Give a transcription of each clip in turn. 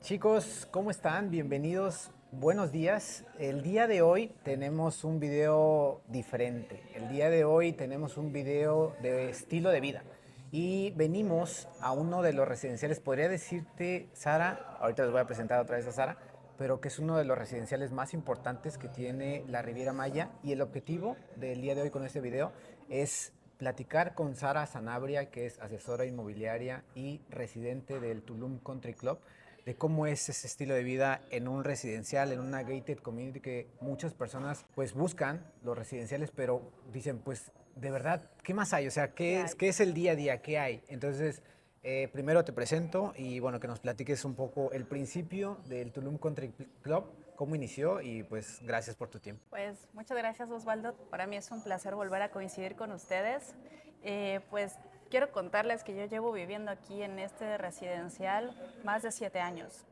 Chicos, ¿cómo están? Bienvenidos, buenos días. El día de hoy tenemos un video diferente. El día de hoy tenemos un video de estilo de vida. Y venimos a uno de los residenciales, podría decirte, Sara, ahorita les voy a presentar otra vez a Sara, pero que es uno de los residenciales más importantes que tiene la Riviera Maya. Y el objetivo del día de hoy con este video es platicar con Sara Sanabria, que es asesora inmobiliaria y residente del Tulum Country Club, de cómo es ese estilo de vida en un residencial, en una gated community que muchas personas pues buscan los residenciales, pero dicen pues de verdad, ¿qué más hay? O sea, ¿Qué hay? qué es el día a día? ¿Qué hay? Entonces, primero te presento y bueno, que nos platiques un poco el principio del Tulum Country Club, cómo inició y pues gracias por tu tiempo. Pues muchas gracias, Osvaldo. Para mí es un placer volver a coincidir con ustedes. Pues quiero contarles que yo llevo viviendo aquí en este residencial más de 7 años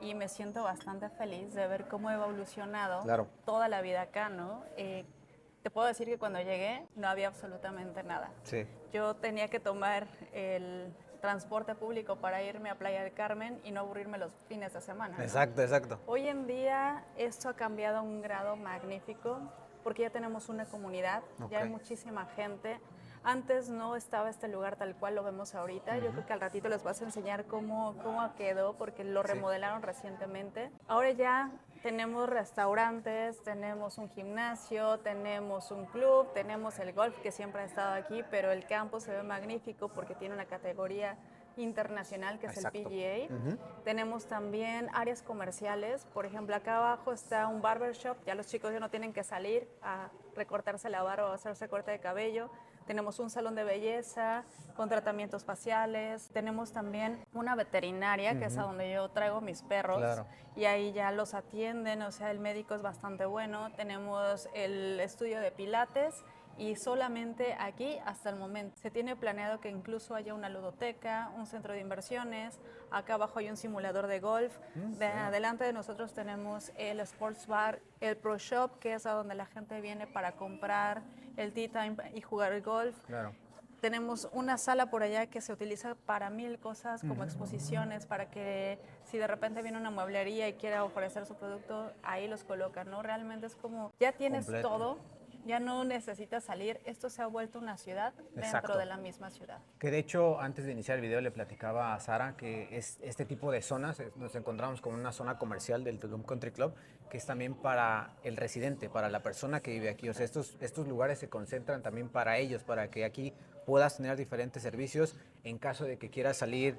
y me siento bastante feliz de ver cómo he evolucionado Claro. toda la vida acá, ¿no? Te puedo decir que cuando llegué no había absolutamente nada. Sí. Yo tenía que tomar el transporte público para irme a Playa del Carmen y no aburrirme los fines de semana, ¿no? Exacto, exacto. Hoy en día esto ha cambiado a un grado magnífico porque ya tenemos una comunidad, ya hay Ok. muchísima gente. Antes no estaba este lugar tal cual lo vemos ahorita. Yo creo que al ratito les vas a enseñar cómo quedó porque lo Sí. remodelaron recientemente. Ahora ya tenemos restaurantes, tenemos un gimnasio, tenemos un club, tenemos el golf que siempre ha estado aquí, pero el campo se ve magnífico porque tiene una categoría internacional que es el Exacto. PGA. Ujú. Tenemos también áreas comerciales, por ejemplo acá abajo está un barbershop, ya los chicos ya no tienen que salir a recortarse la barba o hacerse corte de cabello. Tenemos un salón de belleza con tratamientos faciales. Tenemos también una veterinaria, que es a donde yo traigo mis perros, Claro. y ahí ya los atienden, o sea, el médico es bastante bueno. Tenemos el estudio de pilates y solamente aquí hasta el momento se tiene planeado que incluso haya una ludoteca, un centro de inversiones, acá abajo hay un simulador de golf, de adelante de nosotros tenemos el sports bar, el pro shop, que es a donde la gente viene para comprar el tea time y jugar el golf. Claro. Tenemos una sala por allá que se utiliza para mil cosas, como exposiciones, para que si de repente viene una mueblería y quiere ofrecer su producto, ahí los colocan, ¿no? Realmente es como, ya tienes Completo. todo, ya no necesitas salir, esto se ha vuelto una ciudad dentro Exacto. de la misma ciudad. Que de hecho, antes de iniciar el video le platicaba a Sara que es este tipo de zonas, nos encontramos con una zona comercial del Tulum Country Club, que es también para el residente, para la persona que vive aquí. O sea, estos lugares se concentran también para ellos, para que aquí puedas tener diferentes servicios en caso de que quieras salir.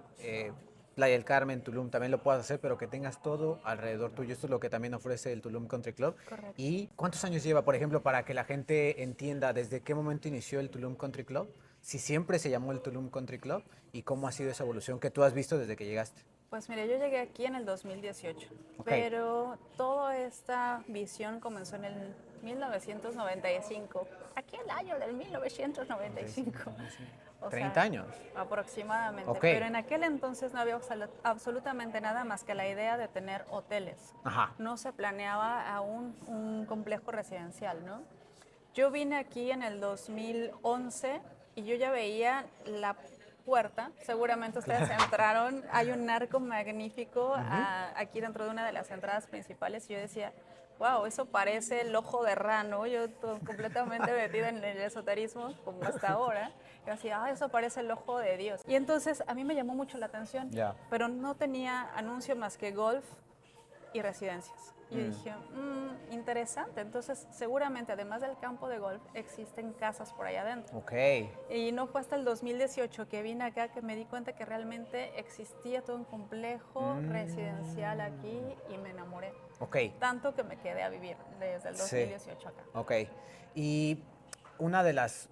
Playa del Carmen, Tulum, también lo puedas hacer, pero que tengas todo alrededor tuyo. Esto es lo que también ofrece el Tulum Country Club. Correcto. ¿Y cuántos años lleva, por ejemplo, para que la gente entienda desde qué momento inició el Tulum Country Club? Si siempre se llamó el Tulum Country Club y cómo ha sido esa evolución que tú has visto desde que llegaste. Pues mire, yo llegué aquí en el 2018, Ok. pero toda esta visión comenzó en el 1995, aquí el año del 1995. O 30 sea, años. aproximadamente. Ok. Pero en aquel entonces no había absolutamente nada más que la idea de tener hoteles. Ajá. No se planeaba aún un complejo residencial, ¿no? Yo vine aquí en el 2011 y yo ya veía la puerta. Seguramente ustedes entraron. Hay un arco magnífico aquí dentro de una de las entradas principales. Y yo decía, wow, eso parece el ojo de Ra, ¿no? Yo completamente metida en el esoterismo, como hasta ahora. Yo decía, eso parece el ojo de Dios. Y entonces a mí me llamó mucho la atención, Ya. pero no tenía anuncio más que golf y residencias. Y yo dije, interesante, entonces seguramente además del campo de golf existen casas por allá adentro. Ok. Y no fue hasta el 2018 que vine acá que me di cuenta que realmente existía todo un complejo residencial aquí y me enamoré. Ok. Tanto que me quedé a vivir desde el Sí. 2018 acá. Ok. Y una de las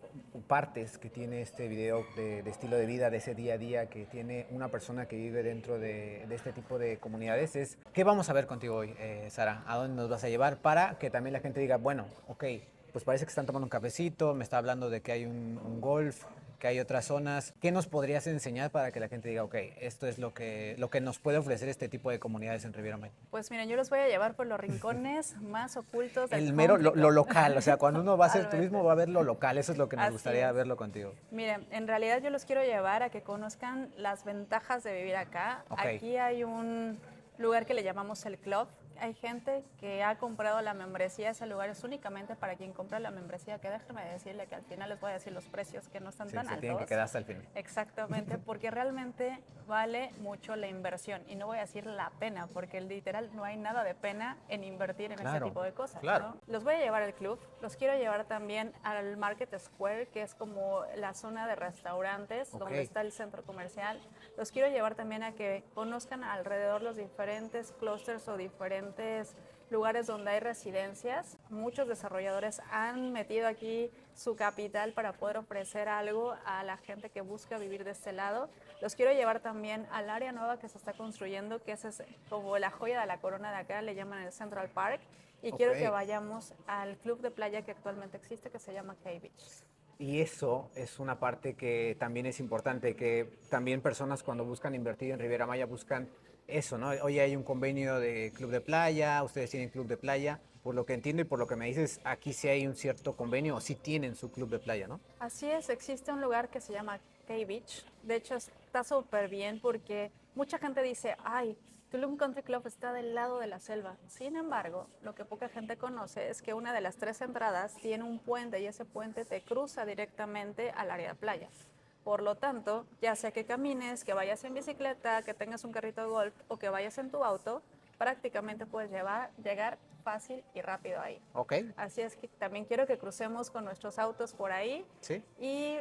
partes que tiene este video de estilo de vida, de ese día a día que tiene una persona que vive dentro de este tipo de comunidades es, ¿qué vamos a ver contigo hoy, Sara? ¿A dónde nos vas a llevar para que también la gente diga, bueno, ok, pues parece que están tomando un cafecito, me está hablando de que hay un golf, que hay otras zonas? ¿Qué nos podrías enseñar para que la gente diga, ok, esto es lo que nos puede ofrecer este tipo de comunidades en Riviera Maya? Pues miren, yo los voy a llevar por los rincones más ocultos del El mero, country lo club. local, o sea, cuando uno va a hacer turismo Totalmente. va a ver lo local, eso es lo que nos Así gustaría es. verlo contigo. Miren, en realidad yo los quiero llevar a que conozcan las ventajas de vivir acá. Ok. Aquí hay un lugar que le llamamos el club. Hay gente que ha comprado la membresía, ese lugar es únicamente para quien compra la membresía, que déjenme decirle que al final les voy a decir los precios que no están Sí, tan se altos. tienen que quedar hasta el final. Exactamente, porque realmente vale mucho la inversión. Y no voy a decir la pena, porque literal no hay nada de pena en invertir en este tipo de cosas. Claro. ¿No? Los voy a llevar al club, los quiero llevar también al Market Square, que es como la zona de restaurantes, donde está el centro comercial. Los quiero llevar también a que conozcan alrededor los diferentes clusters o diferentes lugares donde hay residencias. Muchos desarrolladores han metido aquí su capital para poder ofrecer algo a la gente que busca vivir de este lado. Los quiero llevar también al área nueva que se está construyendo, que es como la joya de la corona de acá, le llaman el Central Park. Y quiero que vayamos al club de playa que actualmente existe, que se llama K-Beach. Y eso es una parte que también es importante, que también personas cuando buscan invertir en Riviera Maya buscan eso, ¿no? Oye, hay un convenio de club de playa, ustedes tienen club de playa. Por lo que entiendo y por lo que me dices, aquí sí hay un cierto convenio o sí tienen su club de playa, ¿no? Así es, existe un lugar que se llama K-Beach. De hecho, está súper bien porque mucha gente dice, ay, Tulum Country Club está del lado de la selva. Sin embargo, lo que poca gente conoce es que una de las 3 entradas tiene un puente y ese puente te cruza directamente al área de playa. Por lo tanto, ya sea que camines, que vayas en bicicleta, que tengas un carrito de golf o que vayas en tu auto, prácticamente puedes llegar fácil y rápido ahí. Ok. Así es que también quiero que crucemos con nuestros autos por ahí. Sí. Y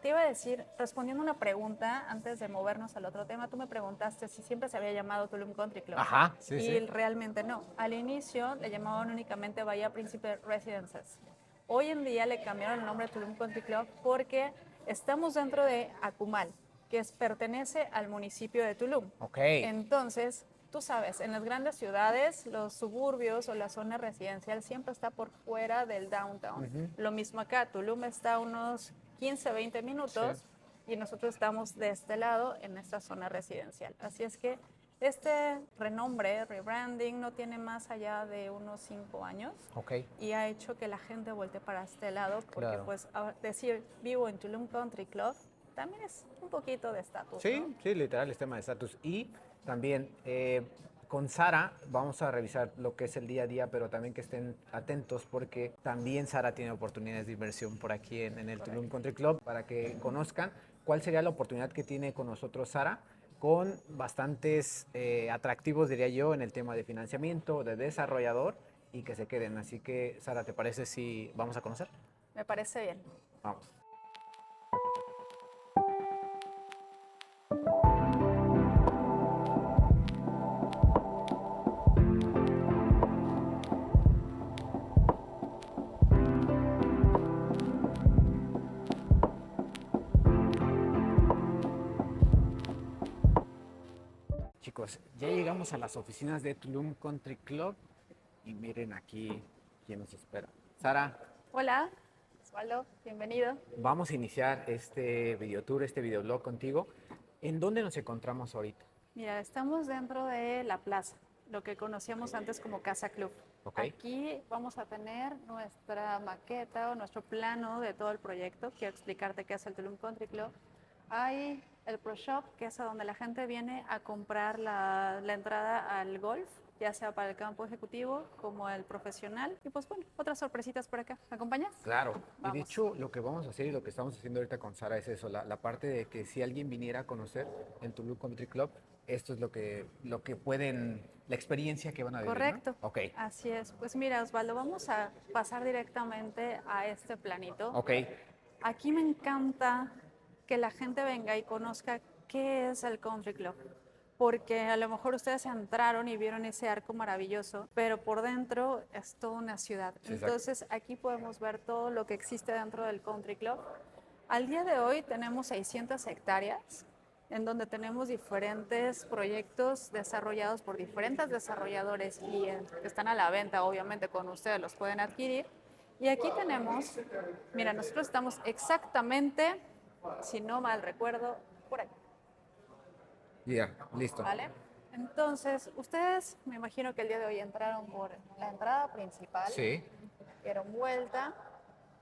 te iba a decir, respondiendo una pregunta, antes de movernos al otro tema, tú me preguntaste si siempre se había llamado Tulum Country Club. Ajá, sí, y sí. realmente no. Al inicio le llamaban únicamente Bahía Príncipe Residences. Hoy en día le cambiaron el nombre a Tulum Country Club porque estamos dentro de Akumal, que pertenece al municipio de Tulum. Ok. Entonces, tú sabes, en las grandes ciudades, los suburbios o la zona residencial siempre está por fuera del downtown. Lo mismo acá, Tulum está a unos 15, 20 minutos y nosotros estamos de este lado en esta zona residencial. Así es que este renombre, rebranding, no tiene más allá de unos 5 años. Ok. Y ha hecho que la gente voltee para este lado porque Claro. pues decir vivo en Tulum Country Club también es un poquito de estatus, Sí, ¿no? sí, literal es tema de estatus. Y también con Sara vamos a revisar lo que es el día a día, pero también que estén atentos porque también Sara tiene oportunidades de inversión por aquí en el Tulum Country Club para que conozcan cuál sería la oportunidad que tiene con nosotros Sara, con bastantes atractivos, diría yo, en el tema de financiamiento, de desarrollador y que se queden. Así que, Sara, ¿te parece si vamos a conocer? Me parece bien. Vamos. Chicos, ya llegamos a las oficinas de Tulum Country Club y miren aquí quién nos espera. Sara, Hola, Osvaldo, bienvenido. vamos a iniciar este video tour, este videoblog contigo. ¿En dónde nos encontramos ahorita? Mira, estamos dentro de la plaza, lo que conocíamos antes como Casa Club. Ok. Aquí vamos a tener nuestra maqueta o nuestro plano de todo el proyecto. Quiero explicarte qué es el Tulum Country Club. Hay el Pro Shop, que es a donde la gente viene a comprar la entrada al golf, ya sea para el campo ejecutivo como el profesional. Y pues bueno, otras sorpresitas por acá. ¿Me acompañas? Claro. Y de Vamos. hecho, lo que vamos a hacer y lo que estamos haciendo ahorita con Sara es eso, la parte de que si alguien viniera a conocer el Tulum Country Club, esto es lo que pueden, la experiencia que van a vivir, ¿no? Correcto. Ok. Así es. Pues mira, Osvaldo, vamos a pasar directamente a este planito. Ok. Aquí me encanta que la gente venga y conozca qué es el Country Club. Porque a lo mejor ustedes entraron y vieron ese arco maravilloso, pero por dentro es toda una ciudad. Sí, exacto. Entonces aquí podemos ver todo lo que existe dentro del Country Club. Al día de hoy tenemos 600 hectáreas en donde tenemos diferentes proyectos desarrollados por diferentes desarrolladores y que están a la venta, obviamente con ustedes los pueden adquirir. Y aquí tenemos, mira, nosotros estamos exactamente, si no mal recuerdo, por aquí. Ya, listo. ¿Vale? Entonces, ustedes me imagino que el día de hoy entraron por la entrada principal, Sí. dieron vuelta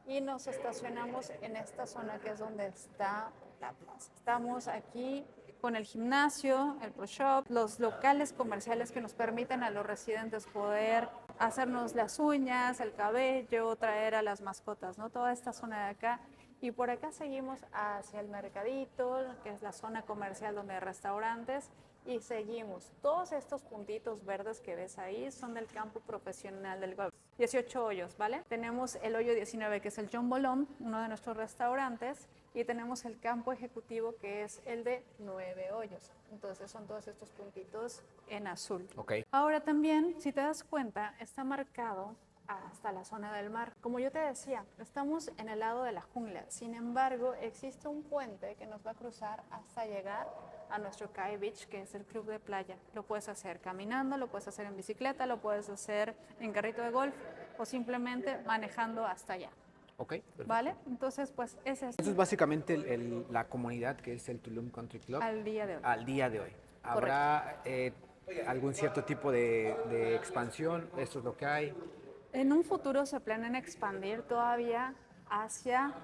y nos estacionamos en esta zona que es donde está la plaza. Estamos aquí con el gimnasio, el pro shop, los locales comerciales que nos permiten a los residentes poder hacernos las uñas, el cabello, traer a las mascotas, ¿no? Toda esta zona de acá. Y por acá seguimos hacia el mercadito, que es la zona comercial donde hay restaurantes, y seguimos. Todos estos puntitos verdes que ves ahí son del campo profesional del golf. 18 hoyos, ¿vale? Tenemos el hoyo 19, que es el John Bolón, uno de nuestros restaurantes, y tenemos el campo ejecutivo, que es el de 9 hoyos. Entonces son todos estos puntitos en azul. Ok. Ahora también, si te das cuenta, está marcado hasta la zona del mar. Como yo te decía, estamos en el lado de la jungla. Sin embargo, existe un puente que nos va a cruzar hasta llegar a nuestro Kai Beach, que es el club de playa. Lo puedes hacer caminando, lo puedes hacer en bicicleta, lo puedes hacer en carrito de golf o simplemente manejando hasta allá. Ok, perfecto. ¿Vale? Entonces, pues es esto Eso es básicamente la comunidad que es el Tulum Country Club al día de hoy. al día de hoy. ¿Habrá algún cierto tipo de expansión? ¿Esto es lo que hay? En un futuro se planean expandir todavía hacia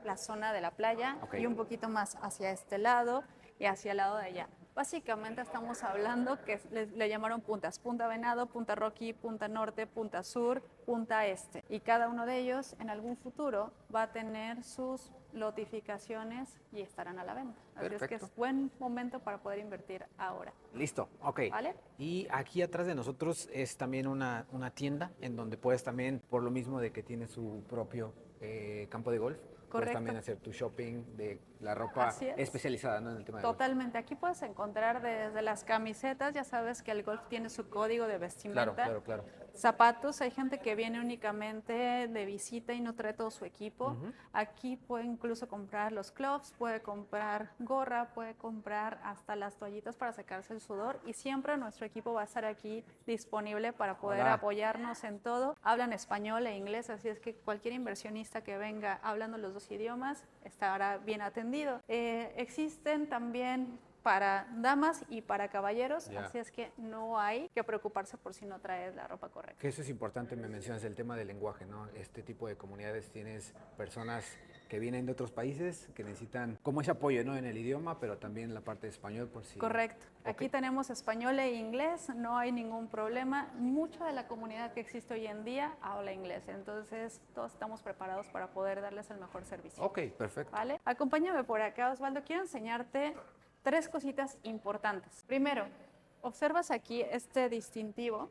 la zona de la playa y un poquito más hacia este lado y hacia el lado de allá. Básicamente estamos hablando que le llamaron puntas, Punta Venado, Punta Rocky, Punta Norte, Punta Sur, Punta Este. Y cada uno de ellos en algún futuro va a tener sus lotificaciones y estarán a la venta. Así es que es buen momento para poder invertir ahora. Listo, ok. ¿Vale? Y aquí atrás de nosotros es también una tienda en donde puedes también, por lo mismo de que tiene su propio campo de golf, puedes también hacer tu shopping de la ropa especializada, ¿no? En el tema de Totalmente. Aquí puedes encontrar desde las camisetas, ya sabes que el golf tiene su código de vestimenta. Claro. Zapatos, hay gente que viene únicamente de visita y no trae todo su equipo. Aquí puede incluso comprar los clubs, puede comprar gorra, puede comprar hasta las toallitas para secarse el sudor y siempre nuestro equipo va a estar aquí disponible para poder apoyarnos en todo. Hablan español e inglés, así es que cualquier inversionista que venga hablando los dos idiomas estará bien atendido. Existen también para damas y para caballeros, así es que no hay que preocuparse por si no traes la ropa correcta. Que eso es importante, me mencionas el tema del lenguaje, ¿no? Este tipo de comunidades tienes personas que vienen de otros países que necesitan como ese apoyo, ¿no? En el idioma, pero también la parte de español por si... Correcto. Aquí tenemos español e inglés, no hay ningún problema. Mucha de la comunidad que existe hoy en día habla inglés, entonces todos estamos preparados para poder darles el mejor servicio. Ok, perfecto. ¿Vale? Acompáñame por acá, Osvaldo. Quiero enseñarte 3 cositas importantes. Primero, observas aquí este distintivo.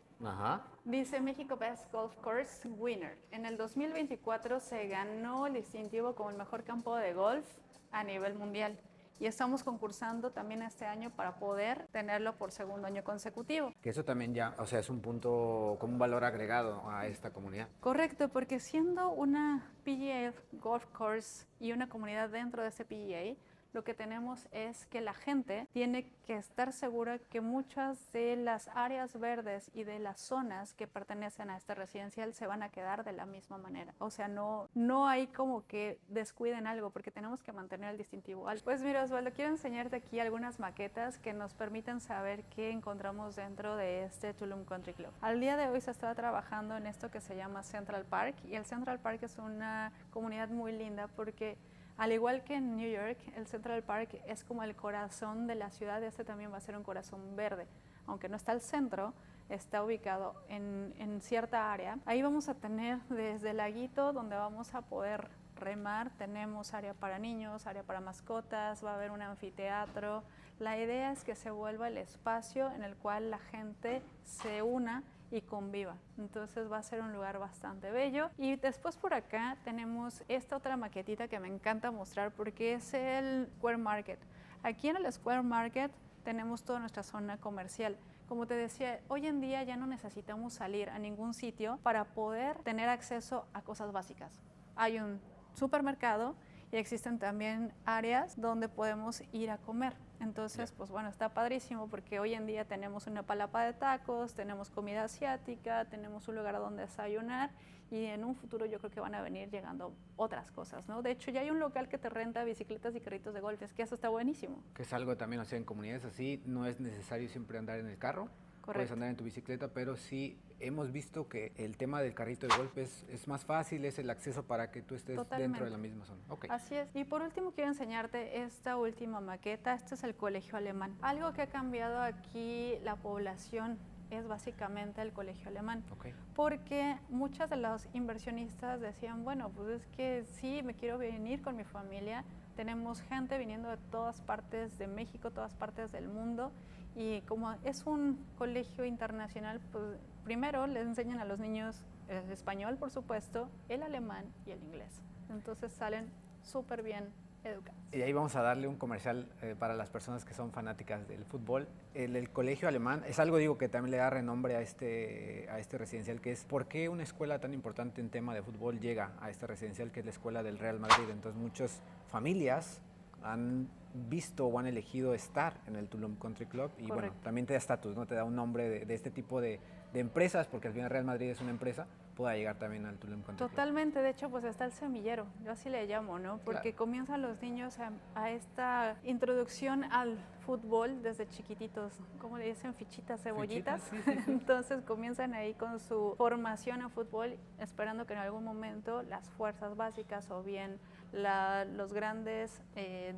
Dice México Best Golf Course Winner. En el 2024 se ganó el distintivo como el mejor campo de golf a nivel mundial. Y estamos concursando también este año para poder tenerlo por segundo año consecutivo. Que eso también ya, o sea, es un punto, como un valor agregado a esta comunidad. Correcto, porque siendo una PGA Golf Course y una comunidad dentro de este PGA, lo que tenemos es que la gente tiene que estar segura que muchas de las áreas verdes y de las zonas que pertenecen a este residencial se van a quedar de la misma manera. O sea, no hay como que descuiden algo porque tenemos que mantener el distintivo alto. Pues mira, Osvaldo, quiero enseñarte aquí algunas maquetas que nos permiten saber qué encontramos dentro de este Tulum Country Club. Al día de hoy se está trabajando en esto que se llama Central Park y el Central Park es una comunidad muy linda porque al igual que en New York, el Central Park es como el corazón de la ciudad. Este también va a ser un corazón verde. Aunque no está al centro, está ubicado en cierta área. Ahí vamos a tener desde el laguito donde vamos a poder remar. Tenemos área para niños, área para mascotas, va a haber un anfiteatro. La idea es que se vuelva el espacio en el cual la gente se una y conviva. Entonces va a ser un lugar bastante bello. Y después por acá tenemos esta otra maquetita que me encanta mostrar porque es el Square Market. Aquí en el Square Market tenemos toda nuestra zona comercial. Como te decía, hoy en día ya no necesitamos salir a ningún sitio para poder tener acceso a cosas básicas. Hay un supermercado y existen también áreas donde podemos ir a comer. Entonces, pues bueno, está padrísimo porque hoy en día tenemos una palapa de tacos, tenemos comida asiática, tenemos un lugar donde desayunar y en un futuro yo creo que van a venir llegando otras cosas, ¿no? De hecho, ya hay un local que te renta bicicletas y carritos de golf, es que eso está buenísimo. Que es algo también, o sea, en comunidades así no es necesario siempre andar en el carro. puedes andar en tu bicicleta, pero sí hemos visto que el tema del carrito de golf es más fácil, es el acceso para que tú estés dentro de la misma zona. Okay. Así es. Y por último quiero enseñarte esta última maqueta. Este es el colegio alemán. Algo que ha cambiado aquí la población es básicamente el colegio alemán. Okay. Porque muchos de los inversionistas decían, bueno, pues es que sí, me quiero venir con mi familia. Tenemos gente viniendo de todas partes de México, todas partes del mundo. Y como es un colegio internacional, pues primero les enseñan a los niños el español, por supuesto, el alemán y el inglés. Entonces salen súper bien educados. Y ahí vamos a darle un comercial para las personas que son fanáticas del fútbol. El colegio alemán es algo, digo, que también le da renombre a este residencial, que es ¿por qué una escuela tan importante en tema de fútbol llega a este residencial, que es la escuela del Real Madrid? Entonces muchas familias han visto o han elegido estar en el Tulum Country Club y bueno, también te da estatus, ¿no? Te da un nombre de este tipo de empresas, porque al final Real Madrid es una empresa, pueda llegar también al Tulum Country Club. Totalmente, de hecho pues está el semillero, yo así le llamo, ¿no? Porque comienzan los niños a esta introducción al fútbol desde chiquititos, como le dicen, fichitas, cebollitas. Fichitas, sí. Entonces comienzan ahí con su formación a fútbol, esperando que en algún momento las fuerzas básicas o bien los grandes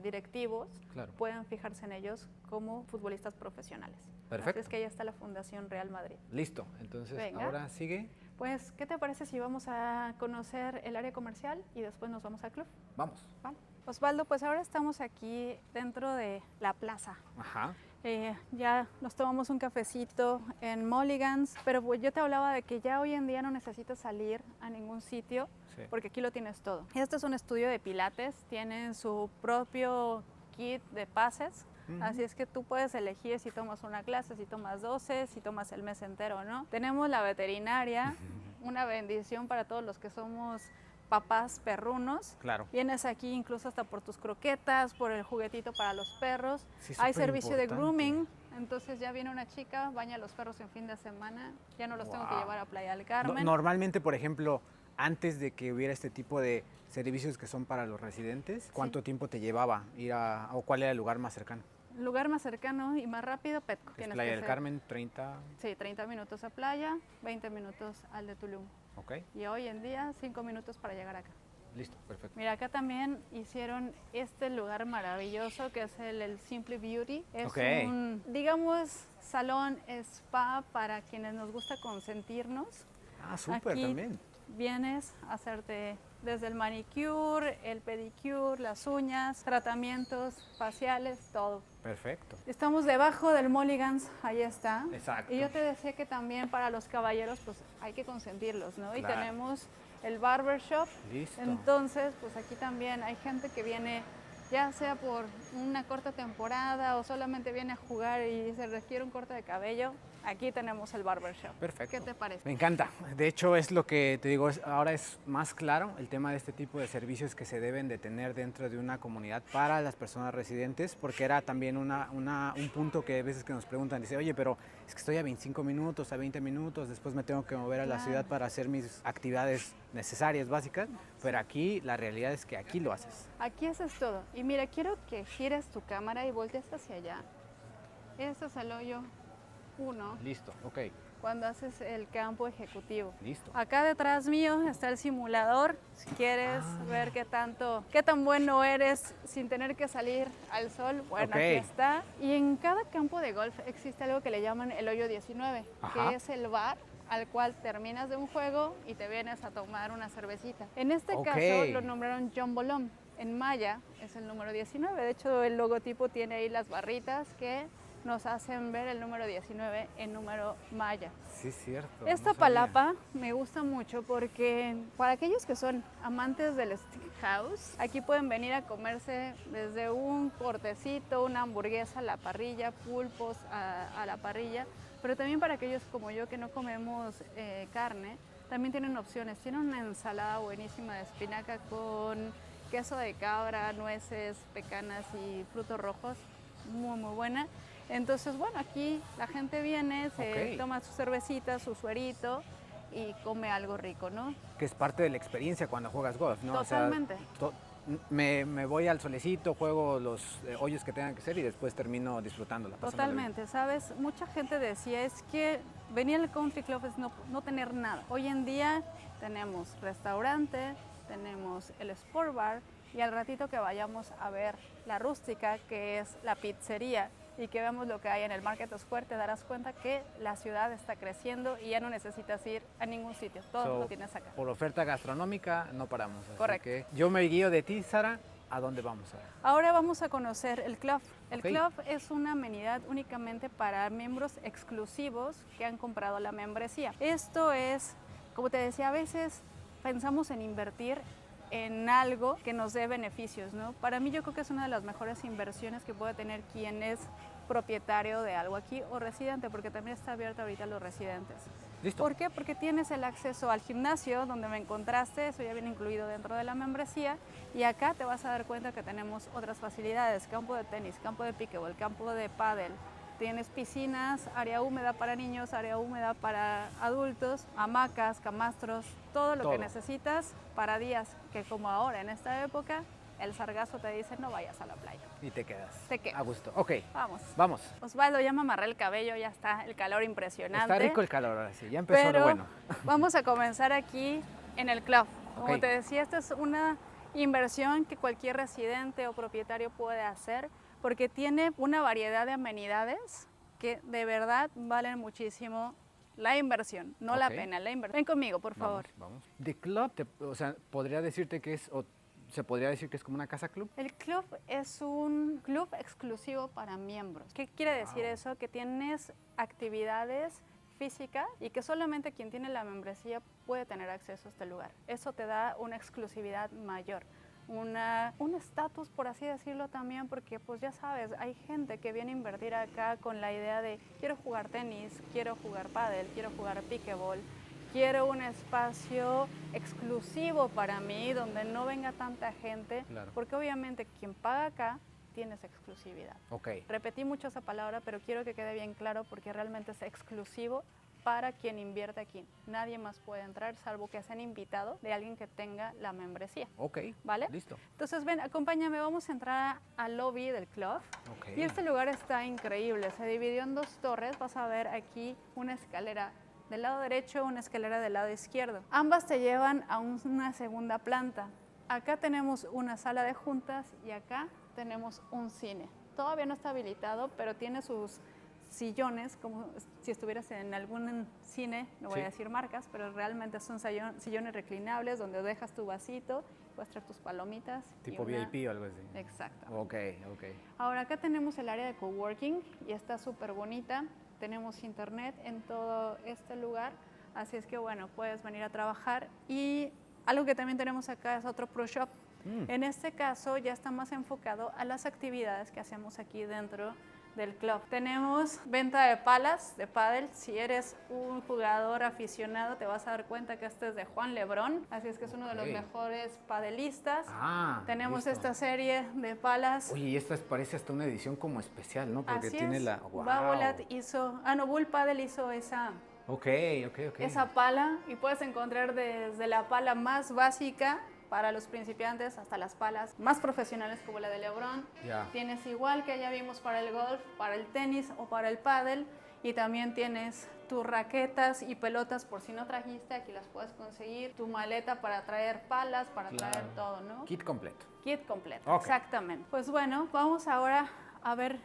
directivos puedan fijarse en ellos como futbolistas profesionales. Perfecto. Así es que ahí está la Fundación Real Madrid. Listo, entonces venga. Ahora sigue. Pues, ¿qué te parece si vamos a conocer el área comercial y después nos vamos al club? Vamos. Vale. Osvaldo, pues ahora estamos aquí dentro de la plaza. Ajá. Ya nos tomamos un cafecito en Mulligan's, pero pues yo te hablaba de que ya hoy en día no necesitas salir a ningún sitio, porque aquí lo tienes todo. Este es un estudio de pilates, tienen su propio kit de pases. Así es que tú puedes elegir si tomas una clase, si tomas 12, si tomas el mes entero, ¿no? Tenemos la veterinaria, una bendición para todos los que somos papás perrunos. Claro. Vienes aquí incluso hasta por tus croquetas, por el juguetito para los perros. Sí, hay servicio de grooming, entonces ya viene una chica, baña a los perros en fin de semana, ya no los tengo que llevar a Playa del Carmen. Normalmente, por ejemplo, antes de que hubiera este tipo de servicios que son para los residentes, ¿cuánto tiempo te llevaba ir o cuál era el lugar más cercano? El lugar más cercano y más rápido, Petco. Es Playa del Carmen, 30... Sí, 30 minutos a playa, 20 minutos al de Tulum. Okay. Y hoy en día, 5 minutos para llegar acá. Listo, perfecto. Mira, acá también hicieron este lugar maravilloso que es el Simply Beauty. Es un, digamos, salón spa para quienes nos gusta consentirnos. Ah, súper también. Vienes a hacerte desde el manicure, el pedicure, las uñas, tratamientos faciales, todo. Perfecto. Estamos debajo del Mulligan's, ahí está. Exacto. Y yo te decía que también para los caballeros, pues hay que consentirlos, ¿no? Claro. Y tenemos el barbershop. Listo. Entonces, pues aquí también hay gente que viene, ya sea por una corta temporada o solamente viene a jugar y se requiere un corte de cabello. Aquí tenemos el barbershop. Perfecto. ¿Qué te parece? Me encanta. De hecho, es lo que te digo, ahora es más claro el tema de este tipo de servicios que se deben de tener dentro de una comunidad para las personas residentes, porque era también un punto que a veces que nos preguntan, dice, oye, pero es que estoy a 25 minutos, a 20 minutos, después me tengo que mover a la ciudad para hacer mis actividades necesarias, básicas, pero aquí la realidad es que aquí lo haces. Aquí haces todo. Y mira, quiero que gires tu cámara y voltees hacia allá. Este es el hoyo 1. Listo, ok. Cuando haces el campo ejecutivo. Listo. Acá detrás mío está el simulador. Si quieres ver qué tan bueno eres sin tener que salir al sol, bueno, aquí está. Y en cada campo de golf existe algo que le llaman el hoyo 19, que es el bar al cual terminas de un juego y te vienes a tomar una cervecita. En este caso lo nombraron John Bolom. En maya es el número 19. De hecho, el logotipo tiene ahí las barritas que nos hacen ver el número 19 en número maya. Sí, es cierto. Esta palapa me gusta mucho porque para aquellos que son amantes del steakhouse, aquí pueden venir a comerse desde un cortecito, una hamburguesa a la parrilla, pulpos a la parrilla, pero también para aquellos como yo que no comemos carne, también tienen opciones. Tienen una ensalada buenísima de espinaca con queso de cabra, nueces, pecanas y frutos rojos, muy buena. Entonces, bueno, aquí la gente viene, se toma su cervecita, su suerito y come algo rico, ¿no? Que es parte de la experiencia cuando juegas golf, ¿no? Totalmente. O sea, me voy al solecito, juego los hoyos que tengan que ser y después termino disfrutándola. pasándola bien. Totalmente, ¿sabes? Mucha gente decía, es que venir al country club es no tener nada. Hoy en día tenemos restaurante, tenemos el sport bar y al ratito que vayamos a ver la rústica, que es la pizzería, y que vemos lo que hay en el Market Square, te darás cuenta que la ciudad está creciendo y ya no necesitas ir a ningún sitio, todo lo tienes acá. Por oferta gastronómica no paramos. Así Correcto. que yo me guío de ti, Sara. ¿A dónde vamos ahora? Ahora vamos a conocer el club. El Ok. club es una amenidad únicamente para miembros exclusivos que han comprado la membresía. Esto es, como te decía, a veces pensamos en invertir en algo que nos dé beneficios, ¿no? Para mí yo creo que es una de las mejores inversiones que puede tener quien es propietario de algo aquí o residente, porque también está abierto ahorita a los residentes. Listo. ¿Por qué? Porque tienes el acceso al gimnasio donde me encontraste, eso ya viene incluido dentro de la membresía, y acá te vas a dar cuenta que tenemos otras facilidades, campo de tenis, campo de pickleball, campo de pádel, tienes piscinas, área húmeda para niños, área húmeda para adultos, hamacas, camastros, todo lo que necesitas para días que como ahora en esta época el sargazo te dice no vayas a la playa. Y te quedas. Te quedas. A gusto. Ok. Vamos. Vamos. Osvaldo, ya me amarré el cabello, ya está el calor impresionante. Está rico el calor ahora sí. Ya empezó Pero lo bueno. vamos a comenzar aquí en el club. Como Ok. te decía, esta es una inversión que cualquier residente o propietario puede hacer porque tiene una variedad de amenidades que de verdad valen muchísimo la inversión, no la Ok. pena, la inversión. Ven conmigo, por favor. Vamos. The Club, o sea, podría decirte que es, o se podría decir que es como una casa club. El club es un club exclusivo para miembros. ¿Qué quiere decir eso? Que tienes actividades físicas y que solamente quien tiene la membresía puede tener acceso a este lugar. Eso te da una exclusividad mayor. Un estatus, por así decirlo también, porque pues ya sabes, hay gente que viene a invertir acá con la idea de quiero jugar tenis, quiero jugar pádel, quiero jugar pickleball, quiero un espacio exclusivo para mí donde no venga tanta gente, Claro. porque obviamente quien paga acá tiene esa exclusividad. Ok. Repetí mucho esa palabra, pero quiero que quede bien claro porque realmente es exclusivo para quien invierte aquí. Nadie más puede entrar salvo que sean invitados de alguien que tenga la membresía. Ok. ¿Vale? Listo. Entonces ven, acompáñame, vamos a entrar al lobby del club. Ok. Y este lugar está increíble, se dividió en dos torres, vas a ver aquí una escalera del lado derecho, una escalera del lado izquierdo. Ambas te llevan a una segunda planta. Acá tenemos una sala de juntas y acá tenemos un cine. Todavía no está habilitado, pero tiene sus sillones, como si estuvieras en algún cine, no voy a decir marcas, pero realmente son sillones reclinables donde dejas tu vasito, puedes traer tus palomitas. Tipo VIP o algo así. Exacto. Ok, ok. Ahora acá tenemos el área de coworking y está súper bonita. Tenemos internet en todo este lugar, así es que bueno, puedes venir a trabajar. Y algo que también tenemos acá es otro pro shop. En este caso ya está más enfocado a las actividades que hacemos aquí dentro del club. Tenemos venta de palas, de pádel. Si eres un jugador aficionado, te vas a dar cuenta que este es de Juan Lebrón, así es que es uno de los mejores padelistas. Tenemos listo. esta serie de palas. Oye, y esta parece hasta una edición como especial, ¿no? Porque Así tiene es. la... Wow. Babolat hizo, Bull Paddle hizo esa Ok. pala y puedes encontrar desde la pala más básica para los principiantes hasta las palas más profesionales como la de LeBron. Ya. Tienes igual que ya vimos para el golf, para el tenis o para el pádel, y también tienes tus raquetas y pelotas por si no trajiste, aquí las puedes conseguir, tu maleta para traer palas, para traer todo, ¿no? Kit completo. Kit completo, Ok. exactamente. Pues bueno, vamos ahora a ver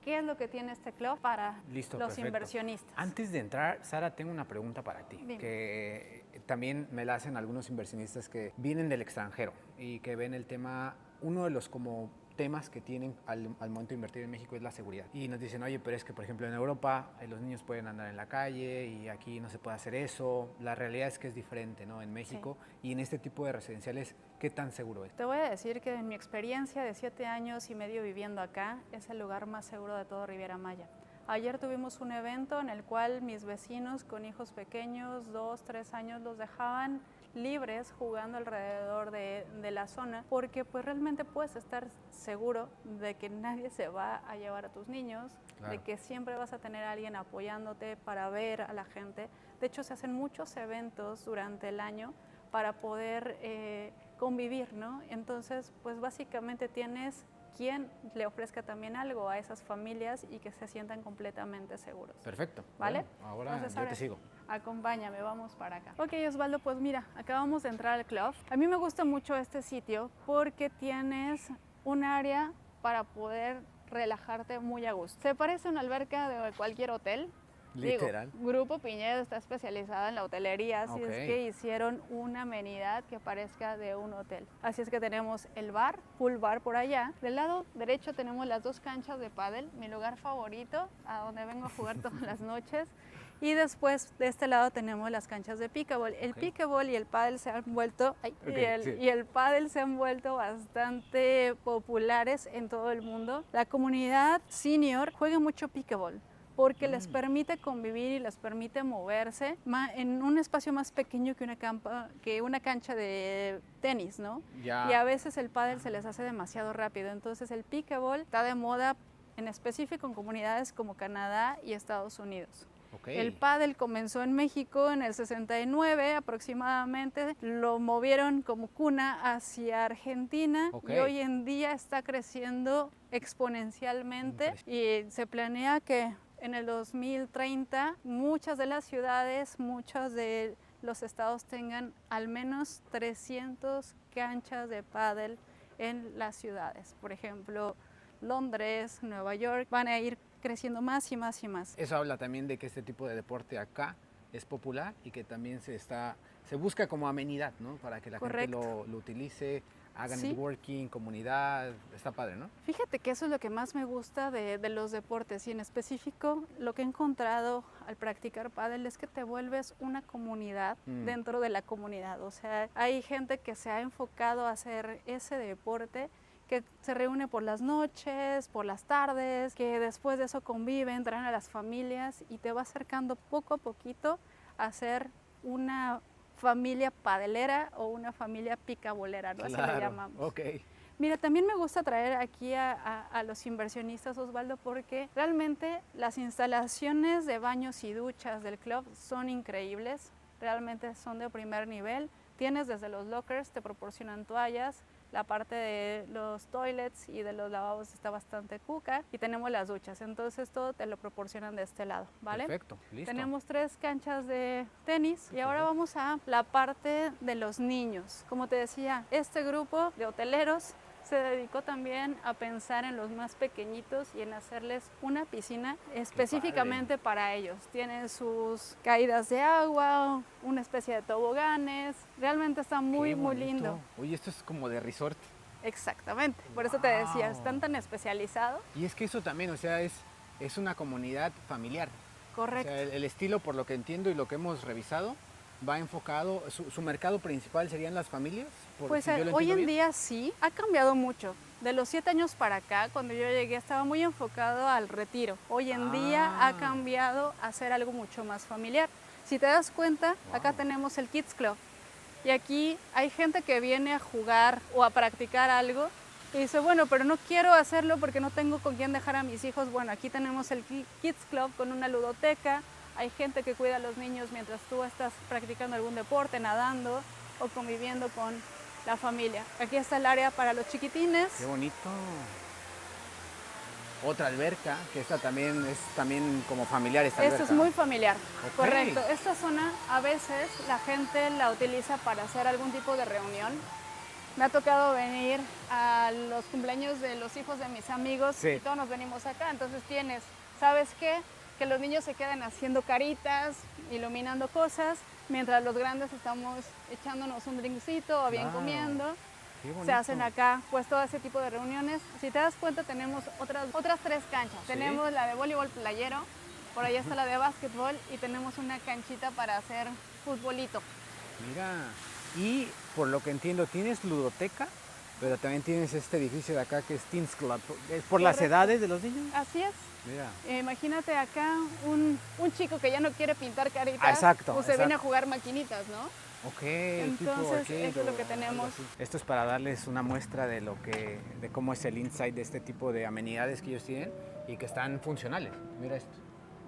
qué es lo que tiene este club para Listo, los perfecto. inversionistas. Antes de entrar, Sara, tengo una pregunta para ti. Dime. Que también me la hacen algunos inversionistas que vienen del extranjero y que ven el tema, uno de los como temas que tienen al momento de invertir en México es la seguridad. Y nos dicen, oye, pero es que, por ejemplo, en Europa los niños pueden andar en la calle y aquí no se puede hacer eso. La realidad es que es diferente, ¿no? En México y en este tipo de residenciales, ¿qué tan seguro es? Te voy a decir que en mi experiencia de 7 años y medio viviendo acá, es el lugar más seguro de todo Riviera Maya. Ayer tuvimos un evento en el cual mis vecinos con hijos pequeños, 2, 3 años, los dejaban libres jugando alrededor de la zona, porque pues realmente puedes estar seguro de que nadie se va a llevar a tus niños, de que siempre vas a tener a alguien apoyándote para ver a la gente. De hecho, se hacen muchos eventos durante el año para poder convivir, ¿no? Entonces, pues básicamente tienes quien le ofrezca también algo a esas familias y que se sientan completamente seguros. Perfecto. ¿Vale? Bueno, ahora Entonces, yo te sigo. Acompáñame, vamos para acá. Ok, Osvaldo, pues mira, acabamos de entrar al club. A mí me gusta mucho este sitio porque tienes un área para poder relajarte muy a gusto. Se parece a una alberca de cualquier hotel. Literal. Digo, Grupo Piñedo está especializado en la hotelería, así es que hicieron una amenidad que parezca de un hotel. Así es que tenemos el bar, pool bar por allá. Del lado derecho tenemos las 2 canchas de pádel, mi lugar favorito, a donde vengo a jugar todas las noches. Y después de este lado tenemos las canchas de pickleball. El pickleball y el pádel se han vuelto y el pádel se han vuelto bastante populares en todo el mundo. La comunidad senior juega mucho pickleball porque les permite convivir y les permite moverse en un espacio más pequeño que una cancha de tenis, ¿no? Ya. Y a veces el pádel se les hace demasiado rápido. Entonces el pickleball está de moda en específico en comunidades como Canadá y Estados Unidos. El pádel comenzó en México en el 69 aproximadamente, lo movieron como cuna hacia Argentina y hoy en día está creciendo exponencialmente y se planea que en el 2030 muchas de las ciudades, muchos de los estados tengan al menos 300 canchas de pádel en las ciudades. Por ejemplo, Londres, Nueva York, van a ir creciendo más y más y más. Eso habla también de que este tipo de deporte acá es popular y que también se busca como amenidad, ¿no? Para que la gente lo utilice, haga networking, comunidad, está padre, ¿no? Fíjate que eso es lo que más me gusta de los deportes y en específico lo que he encontrado al practicar pádel es que te vuelves una comunidad dentro de la comunidad. O sea, hay gente que se ha enfocado a hacer ese deporte, que se reúne por las noches, por las tardes, que después de eso conviven, traen a las familias y te va acercando poco a poquito a ser una familia padelera o una familia picabolera, ¿no? Claro. Así le llamamos. Okay. Mira, también me gusta traer aquí a los inversionistas, Osvaldo, porque realmente las instalaciones de baños y duchas del club son increíbles, realmente son de primer nivel. Tienes desde los lockers, te proporcionan toallas, la parte de los toilets y de los lavabos está bastante cuca y tenemos las duchas, entonces todo te lo proporcionan de este lado, ¿vale? Perfecto, listo. Tenemos 3 canchas de tenis y ahora vamos a la parte de los niños. Como te decía, este grupo de hoteleros se dedicó también a pensar en los más pequeñitos y en hacerles una piscina específicamente para ellos. Tienen sus caídas de agua, una especie de toboganes. Realmente está muy, muy lindo. Oye, esto es como de resort. Exactamente. Por eso te decía, están tan especializados. Y es que eso también, o sea, es una comunidad familiar. Correcto. O sea, el estilo, por lo que entiendo y lo que hemos revisado, va enfocado, su mercado principal serían las familias. Pues hoy en día sí, ha cambiado mucho. De los 7 años para acá, cuando yo llegué, estaba muy enfocado al retiro. Hoy en día ha cambiado a ser algo mucho más familiar. Si te das cuenta, acá tenemos el Kids Club. Y aquí hay gente que viene a jugar o a practicar algo y dice, bueno, pero no quiero hacerlo porque no tengo con quién dejar a mis hijos. Bueno, aquí tenemos el Kids Club con una ludoteca. Hay gente que cuida a los niños mientras tú estás practicando algún deporte, nadando o conviviendo con la familia. Aquí está el área para los chiquitines. ¡Qué bonito! Otra alberca, que esta también es como familiar esta alberca. Esto es muy familiar, correcto. Esta zona a veces la gente la utiliza para hacer algún tipo de reunión. Me ha tocado venir a los cumpleaños de los hijos de mis amigos y todos nos venimos acá. Entonces tienes, ¿sabes qué? Que los niños se queden haciendo caritas, iluminando cosas, mientras los grandes estamos echándonos un drinkcito o bien comiendo. Se hacen acá pues todo ese tipo de reuniones. Si te das cuenta tenemos otras 3 canchas. Tenemos la de voleibol playero, por allá está la de básquetbol y tenemos una canchita para hacer futbolito. Mira, y por lo que entiendo tienes ludoteca, pero también tienes este edificio de acá que es Teens Club. ¿Es por las edades de los niños? Así es. Mira. Imagínate acá un chico que ya no quiere pintar caritas. Exacto. Pues se viene a jugar maquinitas, ¿no? Ok, entonces tipo eso es lo que tenemos. Esto es para darles una muestra de cómo es el inside de este tipo de amenidades que ellos tienen y que están funcionales. Mira esto.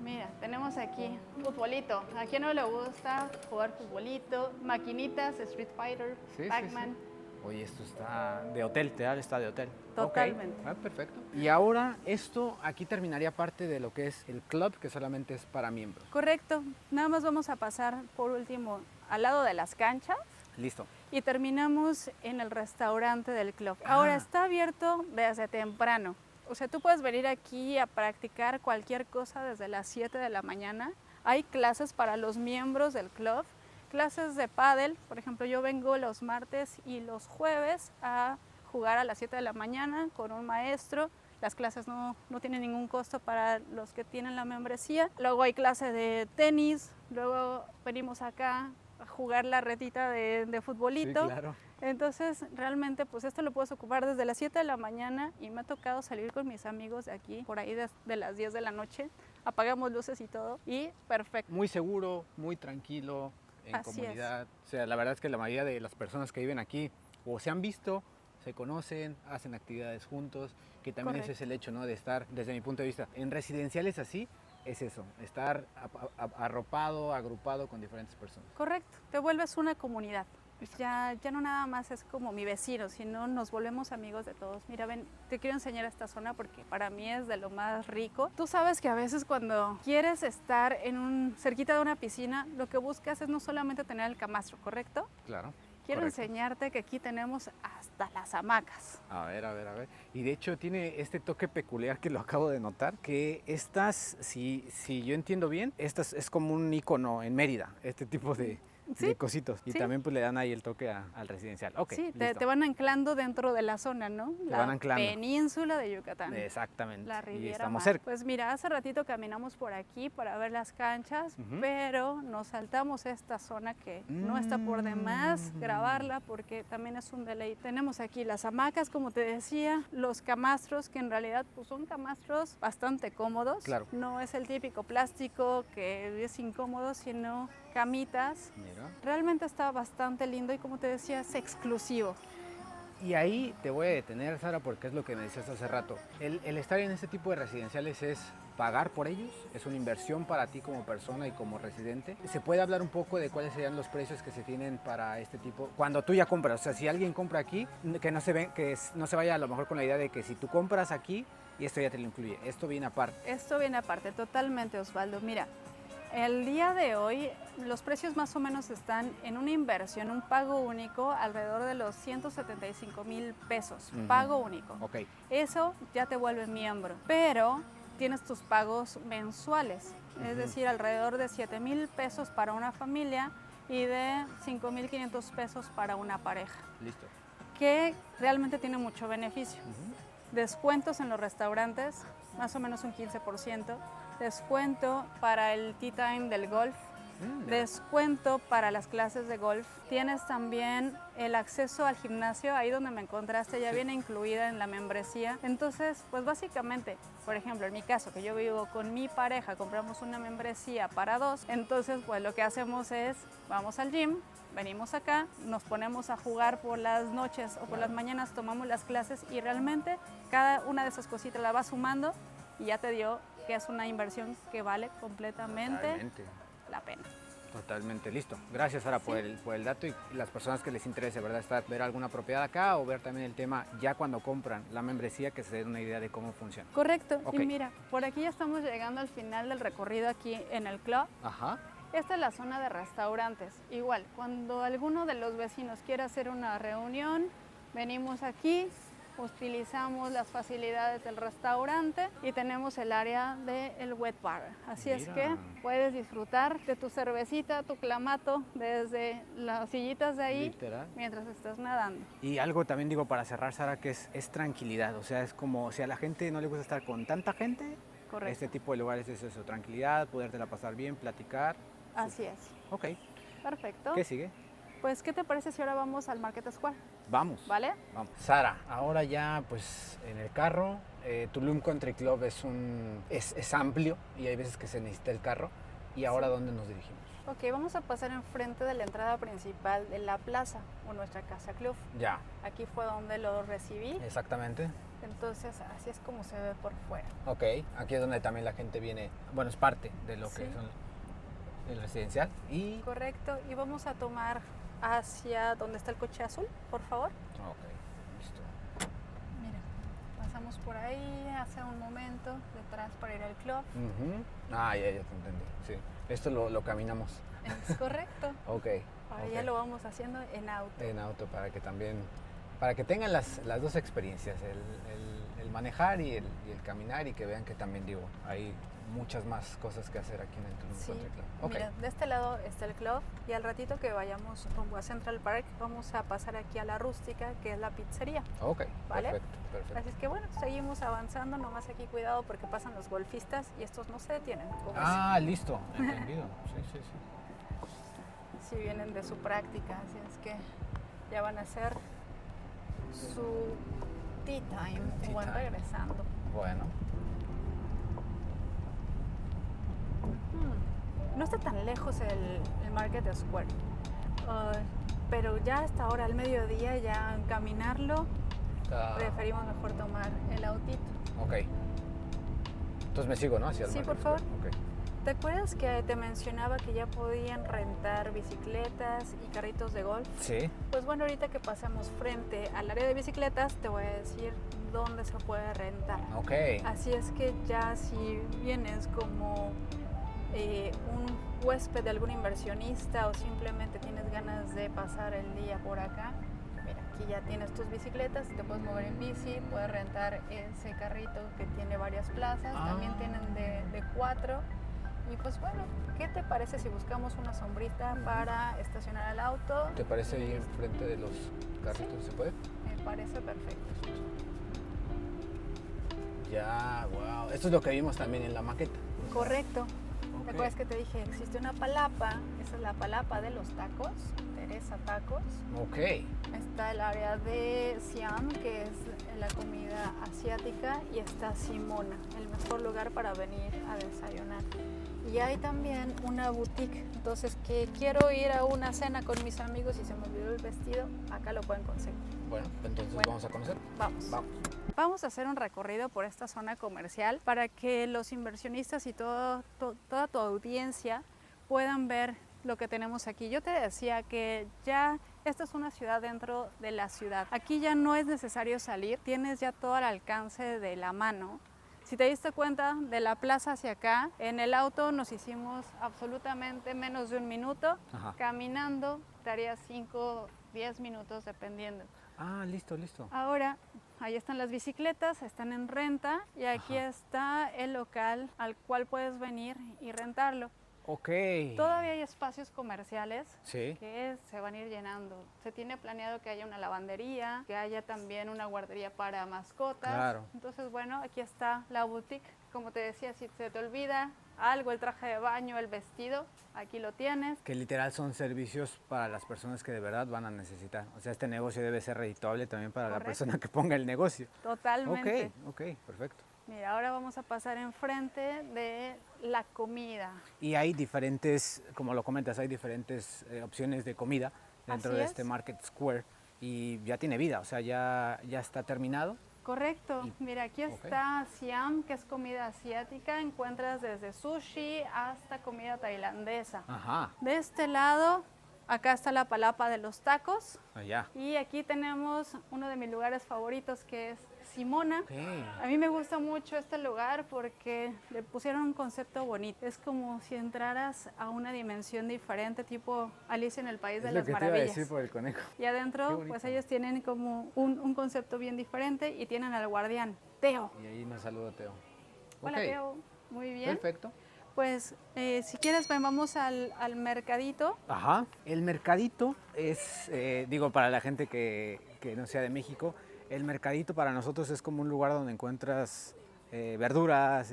Mira, tenemos aquí futbolito. ¿A quién no le gusta jugar futbolito? Maquinitas, Street Fighter, Sí, Pac-Man. sí. Oye, esto está de hotel, te da el estado de hotel. Totalmente. Ok, perfecto. Y ahora esto aquí terminaría parte de lo que es el club, que solamente es para miembros. Correcto. Nada más vamos a pasar por último al lado de las canchas Listo. y terminamos en el restaurante del club. Ahora Ah. está abierto desde temprano. O sea, tú puedes venir aquí a practicar cualquier cosa desde las 7 de la mañana. Hay clases para los miembros del club, clases de pádel. Por ejemplo, yo vengo los martes y los jueves a jugar a las 7 de la mañana con un maestro. Las clases no tienen ningún costo para los que tienen la membresía. Luego hay clase de tenis, luego venimos acá a jugar la retita de futbolito. Sí, claro. Entonces, realmente, pues esto lo puedes ocupar desde las 7 de la mañana y me ha tocado salir con mis amigos de aquí, por ahí de las 10 de la noche. Apagamos luces y todo y perfecto. Muy seguro, muy tranquilo, en Así comunidad. O sea, la verdad es que la mayoría de las personas que viven aquí o se han visto, se conocen, hacen actividades juntos, que también ese es el hecho, ¿no? De estar, desde mi punto de vista, en residenciales así, es eso, estar arropado, agrupado con diferentes personas. Correcto, te vuelves una comunidad. Ya no nada más es como mi vecino, sino nos volvemos amigos de todos. Mira, ven, te quiero enseñar esta zona porque para mí es de lo más rico. Tú sabes que a veces cuando quieres estar cerquita de una piscina, lo que buscas es no solamente tener el camastro, ¿correcto? Claro. Quiero correcto. enseñarte que aquí tenemos hasta las hamacas. A ver. Y de hecho tiene este toque peculiar que lo acabo de notar, que estas, si yo entiendo bien, estas es como un icono en Mérida, este tipo de cositos. Y Sí. también pues le dan ahí el toque al residencial. Ok, Sí, listo. te van anclando dentro de la zona, ¿no? Te van anclando. Península de Yucatán. Exactamente. La Y Riviera estamos Maya. cerca. Pues mira, hace ratito caminamos por aquí para ver las canchas, pero nos saltamos esta zona que no está por demás grabarla porque también es un deleite. Tenemos aquí las hamacas, como te decía, los camastros, que en realidad pues, son camastros bastante cómodos. Claro. No es el típico plástico que es incómodo, sino camitas. Mira. Realmente está bastante lindo y como te decía, es exclusivo. Y ahí te voy a detener, Sara, porque es lo que me decías hace rato. El estar en este tipo de residenciales es pagar por ellos, es una inversión para ti como persona y como residente. ¿Se puede hablar un poco de cuáles serían los precios que se tienen para este tipo? Cuando tú ya compras, o sea, si alguien compra aquí, que no se vaya a lo mejor con la idea de que si tú compras aquí y esto ya te lo incluye, esto viene aparte. Esto viene aparte, totalmente, Osvaldo. Mira, el día de hoy los precios más o menos están en una inversión, un pago único, alrededor de los 175,000 pesos, pago único. Ok. Eso ya te vuelve miembro, pero tienes tus pagos mensuales, es decir, alrededor de 7,000 pesos para una familia y de 5,500 pesos para una pareja. Listo. Que realmente tiene mucho beneficio. Descuentos en los restaurantes, más o menos un 15%. Descuento para el tea time del golf. Descuento para las clases de golf. Tienes también el acceso al gimnasio, ahí donde me encontraste, ya viene incluida en la membresía. Entonces, pues básicamente, por ejemplo, en mi caso, que yo vivo con mi pareja, compramos una membresía para dos. Entonces, pues lo que hacemos es, vamos al gym, venimos acá, nos ponemos a jugar por las noches o por las mañanas, tomamos las clases y realmente cada una de esas cositas la vas sumando y ya te dio que es una inversión que vale completamente la pena. Totalmente, listo. Gracias, Sara, por el dato y las personas que les interese, ¿verdad? Ver alguna propiedad acá o ver también el tema ya cuando compran la membresía, que se den una idea de cómo funciona. Correcto. Okay. Y mira, por aquí ya estamos llegando al final del recorrido aquí en el club. Ajá. Esta es la zona de restaurantes. Igual, cuando alguno de los vecinos quiere hacer una reunión, venimos aquí, utilizamos las facilidades del restaurante y tenemos el área del wet bar. Así es que puedes disfrutar de tu cervecita, tu clamato desde las sillitas de ahí. Literal. Mientras estás nadando. Y algo también digo para cerrar, Sara, que es tranquilidad. O sea, es como si a la gente no le gusta estar con tanta gente. Correcto. Este tipo de lugares es eso, tranquilidad, podértela pasar bien, platicar. Así es. Ok. Perfecto. ¿Qué sigue? Pues, ¿qué te parece si ahora vamos al Market Square? Vamos. ¿Vale? Vamos. Sara, ahora ya pues en el carro, Tulum Country Club es amplio y hay veces que se necesita el carro. ¿Y ahora dónde nos dirigimos? Ok, vamos a pasar enfrente de la entrada principal de la plaza o nuestra casa club. Ya. Aquí fue donde lo recibí. Exactamente. Entonces así es como se ve por fuera. Ok, aquí es donde también la gente viene, bueno, es parte de lo que Sí. son el residencial. Y... Correcto, y vamos a tomar hacia donde está el coche azul, por favor. Ok, listo. Mira, pasamos por ahí hace un momento, detrás para ir al club. Ah, ya te entendí, sí. Esto lo caminamos. Es correcto. Ok. Ahora ok. ya lo vamos haciendo en auto. En auto para que también, para que tengan las dos experiencias, el manejar y el caminar, y que vean que también, digo, hay muchas más cosas que hacer aquí en el Tulum Sí, Country Club. Ok. mira, de este lado está el club y al ratito que vayamos rumbo a Central Park vamos a pasar aquí a la rústica, que es la pizzería. Ok, ¿Vale? perfecto. Así es que bueno, seguimos avanzando, nomás aquí cuidado porque pasan los golfistas y estos no se detienen. Como Listo, entendido. Sí. si vienen de su práctica, así es que ya van a hacer su tea time o van time. regresando. Bueno, No está tan lejos el Market Square, pero ya hasta ahora, al mediodía, ya caminarlo, preferimos mejor tomar el autito. ok. Entonces me sigo, ¿no? Hacia el Sí, Market por favor. Square. Ok. ¿Te acuerdas que te mencionaba que ya podían rentar bicicletas y carritos de golf? Sí. Pues bueno, ahorita que pasamos frente al área de bicicletas, te voy a decir dónde se puede rentar. Ok. Así es que ya si vienes como un huésped de algún inversionista o simplemente tienes ganas de pasar el día por acá, mira, aquí ya tienes tus bicicletas, te puedes mover en bici, puedes rentar ese carrito que tiene varias plazas, también tienen de 4. Y pues bueno, ¿qué te parece si buscamos una sombrita para estacionar el auto? ¿Te parece ahí enfrente de los carritos? ¿Se puede? Me parece perfecto. Ya, wow. Esto es lo que vimos también en la maqueta. Correcto. Ok. ¿Te acuerdas que te dije? Existe una palapa, esa es la palapa de los tacos, Teresa Tacos. Ok. Está el área de Siam, que es la comida asiática, y está Simona, el mejor lugar para venir a desayunar. Y hay también una boutique, entonces que quiero ir a una cena con mis amigos y se me olvidó el vestido, acá lo pueden conseguir. Bueno, entonces Bueno. vamos a conocer. Vamos. Vamos a hacer un recorrido por esta zona comercial para que los inversionistas y toda tu audiencia puedan ver lo que tenemos aquí. Yo te decía que ya esta es una ciudad dentro de la ciudad. Aquí ya no es necesario salir, tienes ya todo al alcance de la mano. Si te diste cuenta, de la plaza hacia acá, en el auto nos hicimos absolutamente menos de un minuto. Ajá. Caminando te haría 5, 10 minutos dependiendo. Listo. Ahora, ahí están las bicicletas, están en renta y aquí está el local al cual puedes venir y rentarlo. Ok. Todavía hay espacios comerciales Sí. que se van a ir llenando. Se tiene planeado que haya una lavandería, que haya también una guardería para mascotas. Claro. Entonces, bueno, aquí está la boutique. Como te decía, si se te olvida algo, el traje de baño, el vestido, aquí lo tienes. Que literal son servicios para las personas que de verdad van a necesitar. O sea, este negocio debe ser redituable también para la Correcto. persona que ponga el negocio. Totalmente. Ok, perfecto. Mira, ahora vamos a pasar enfrente de la comida. Y hay diferentes, como lo comentas, hay diferentes opciones de comida dentro Así de es. este Market Square, y ya tiene vida, o sea, ya está terminado. Correcto. Mira, aquí está Siam, que es comida asiática. Encuentras desde sushi hasta comida tailandesa. Ajá, De este lado, acá está la palapa de los tacos. allá. Y aquí tenemos uno de mis lugares favoritos, que es Simona. Ok. A mí me gusta mucho este lugar porque le pusieron un concepto bonito. Es como si entraras a una dimensión diferente, tipo Alicia en el País de Es las lo que te iba a Maravillas. decir por el conejo. Y Qué adentro, bonito. pues ellos tienen como un concepto bien diferente y tienen al guardián, Teo. Y ahí nos saluda Teo. Hola, Ok, Teo. Muy bien. perfecto. Pues si quieres, vamos al mercadito. Ajá. El mercadito es, digo, para la gente que no sea de México, el mercadito para nosotros es como un lugar donde encuentras verduras,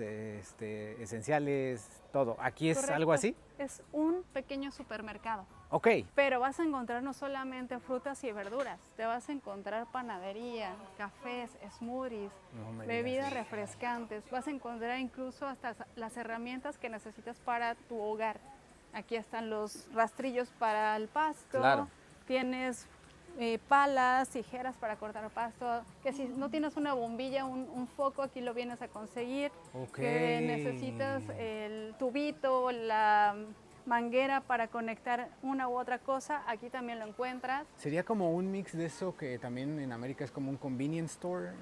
esenciales, todo. ¿Aquí es Correcto. algo así? Es un pequeño supermercado. Ok. Pero vas a encontrar no solamente frutas y verduras, te vas a encontrar panadería, cafés, smoothies, No me bebidas digas. refrescantes. Vas a encontrar incluso hasta las herramientas que necesitas para tu hogar. Aquí están los rastrillos para el pasto. Claro. Tienes palas, tijeras para cortar pasto, que si no tienes una bombilla, un foco, aquí lo vienes a conseguir, que necesitas el tubito, la manguera para conectar una u otra cosa, aquí también lo encuentras. Sería como un mix de eso que también en América es como un convenience store.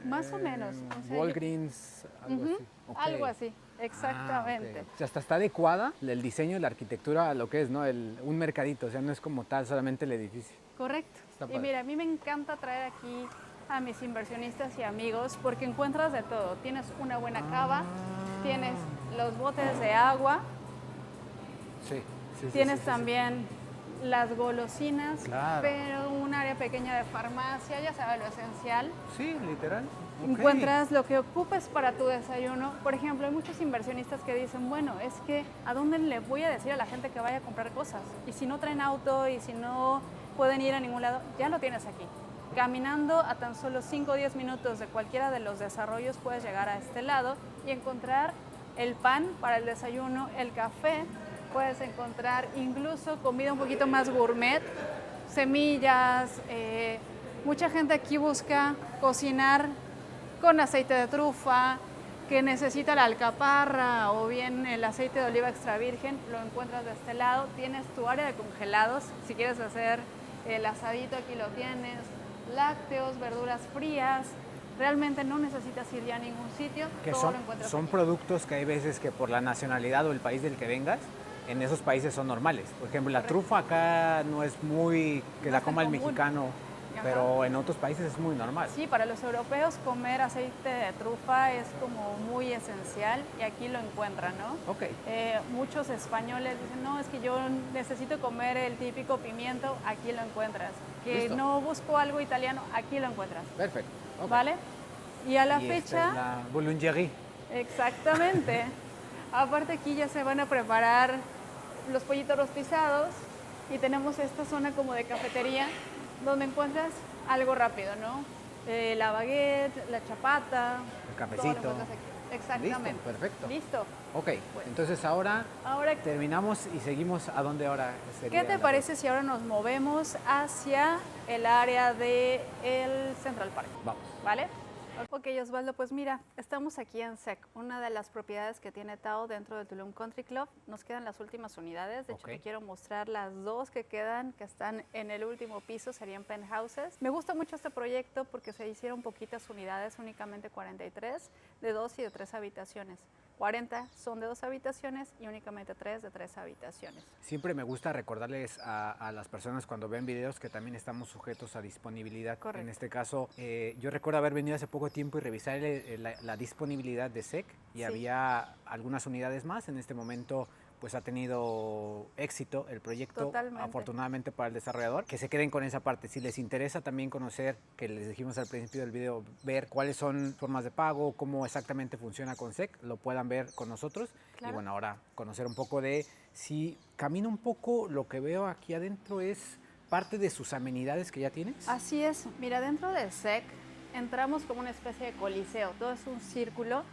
Más o menos. O sea, Walgreens, algo así. Algo así, exactamente. O sea, hasta está adecuada el diseño y la arquitectura a lo que es, ¿no? Un mercadito, o sea, no es como tal solamente el edificio. Correcto. Está Y padre. mira, a mí me encanta traer aquí a mis inversionistas y amigos porque encuentras de todo. Tienes una buena cava, tienes los botes de agua, Sí, tienes también las golosinas, Claro. pero un área pequeña de farmacia, ya sabes lo esencial. Sí, literal. Encuentras lo que ocupes para tu desayuno. Por ejemplo, hay muchos inversionistas que dicen, bueno, es que ¿a dónde le voy a decir a la gente que vaya a comprar cosas? Y si no traen auto y si no pueden ir a ningún lado, ya lo tienes aquí. Caminando a tan solo 5 o 10 minutos de cualquiera de los desarrollos puedes llegar a este lado y encontrar el pan para el desayuno, el café, puedes encontrar incluso comida un poquito más gourmet, semillas. Mucha gente aquí busca cocinar con aceite de trufa, que necesita la alcaparra o bien el aceite de oliva extra virgen, lo encuentras de este lado. Tienes tu área de congelados, si quieres hacer el asadito aquí lo tienes, lácteos, verduras frías. Realmente no necesitas ir ya a ningún sitio, Que todo son, lo encuentras son aquí. productos que hay veces que por la nacionalidad o el país del que vengas, en esos países son normales. Por ejemplo, la trufa acá no es muy que No la es tan coma el común. mexicano, Ajá. pero en otros países es muy normal. Sí, para los europeos comer aceite de trufa es como muy esencial y aquí lo encuentran, ¿no? Ok. Muchos españoles dicen, no, es que yo necesito comer el típico pimiento, aquí lo encuentras. Que Listo. no busco algo italiano, aquí lo encuentras. Perfecto. Ok. ¿Vale? Y a la Y fecha, esta es la boulangerie. exactamente. Aparte aquí ya se van a preparar los pollitos rostizados y tenemos esta zona como de cafetería donde encuentras algo rápido, ¿no? La baguette, la chapata. El todo lo cafecito. encuentras aquí. Exactamente. Listo, perfecto. Listo. Ok, entonces ahora Ahora, terminamos y seguimos a dónde ahora sería ¿qué te la parece si ahora nos movemos hacia el área del Central Park? Vamos. ¿Vale? Ok, Osvaldo, pues mira, estamos aquí en SEC, una de las propiedades que tiene Tao dentro del Tulum Country Club. Nos quedan las últimas unidades, de hecho te quiero mostrar las dos que quedan, que están en el último piso, serían penthouses. Me gusta mucho este proyecto porque se hicieron poquitas unidades, únicamente 43, de 2 y de 3 habitaciones. 40 son de 2 habitaciones y únicamente 3 de 3 habitaciones. Siempre me gusta recordarles a las personas cuando ven videos que también estamos sujetos a disponibilidad. Correcto. En este caso, yo recuerdo haber venido hace poco tiempo y revisar la disponibilidad de SEC y Sí. había algunas unidades más. En este momento pues ha tenido éxito el proyecto, Totalmente. afortunadamente para el desarrollador. Que se queden con esa parte. Si les interesa también conocer, que les dijimos al principio del video, ver cuáles son formas de pago, cómo exactamente funciona con SEC, lo puedan ver con nosotros. Claro. Y bueno, ahora conocer un poco de, si camino un poco, lo que veo aquí adentro es parte de sus amenidades que ya tienes. Así es, mira, dentro del SEC entramos como una especie de coliseo, todo es un círculo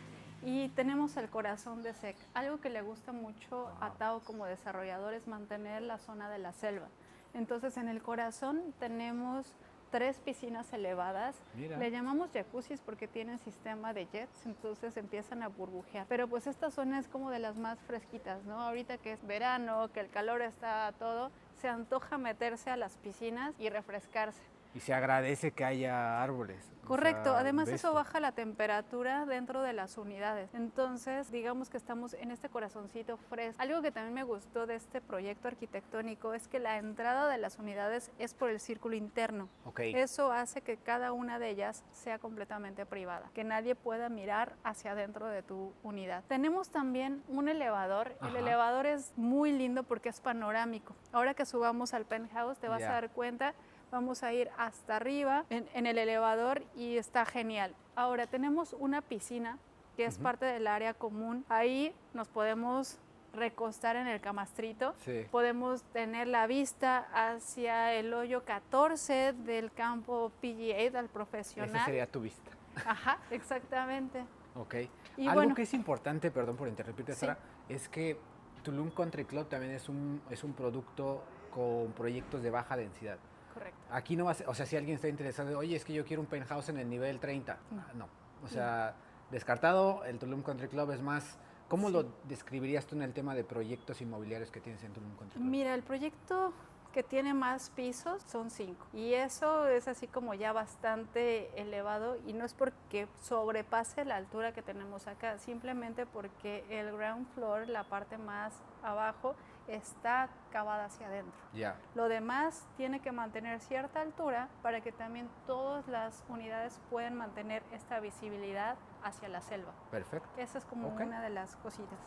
y tenemos el corazón de SEC. Algo que le gusta mucho a Tao como desarrollador es mantener la zona de la selva. Entonces en el corazón tenemos 3 piscinas elevadas. Mira. Le llamamos jacuzzis porque tienen sistema de jets, entonces empiezan a burbujear. Pero pues esta zona es como de las más fresquitas, ¿no? Ahorita que es verano, que el calor está a todo, se antoja meterse a las piscinas y refrescarse. Y se agradece que haya árboles. Correcto, O sea, además ¿ves eso tú? baja la temperatura dentro de las unidades. Entonces, digamos que estamos en este corazoncito fresco. Algo que también me gustó de este proyecto arquitectónico es que la entrada de las unidades es por el círculo interno. Ok. Eso hace que cada una de ellas sea completamente privada, que nadie pueda mirar hacia adentro de tu unidad. Tenemos también un elevador. El Ajá. elevador es muy lindo porque es panorámico. Ahora que subamos al penthouse te vas Ya. a dar cuenta. Vamos a ir hasta arriba en el elevador y está genial. Ahora tenemos una piscina que es parte del área común. Ahí nos podemos recostar en el camastrito. Sí. Podemos tener la vista hacia el hoyo 14 del campo PGA, del profesional. Esa sería tu vista. Ajá, exactamente. Ok. Y Algo bueno, que es importante, perdón por interrumpirte, Sí. Sara, es que Tulum Country Club también es un producto con proyectos de baja densidad. Correcto. Aquí no va a ser, o sea, si alguien está interesado, oye, es que yo quiero un penthouse en el nivel 30. No. O sea, descartado, el Tulum Country Club es más. ¿Cómo lo describirías tú en el tema de proyectos inmobiliarios que tienes en Tulum Country Club? Mira, el proyecto que tiene más pisos son 5. Y eso es así como ya bastante elevado y no es porque sobrepase la altura que tenemos acá, simplemente porque el ground floor, la parte más abajo, está cavada hacia adentro. Ya. Lo demás tiene que mantener cierta altura para que también todas las unidades puedan mantener esta visibilidad hacia la selva. Perfecto. Esa es como una de las cositas.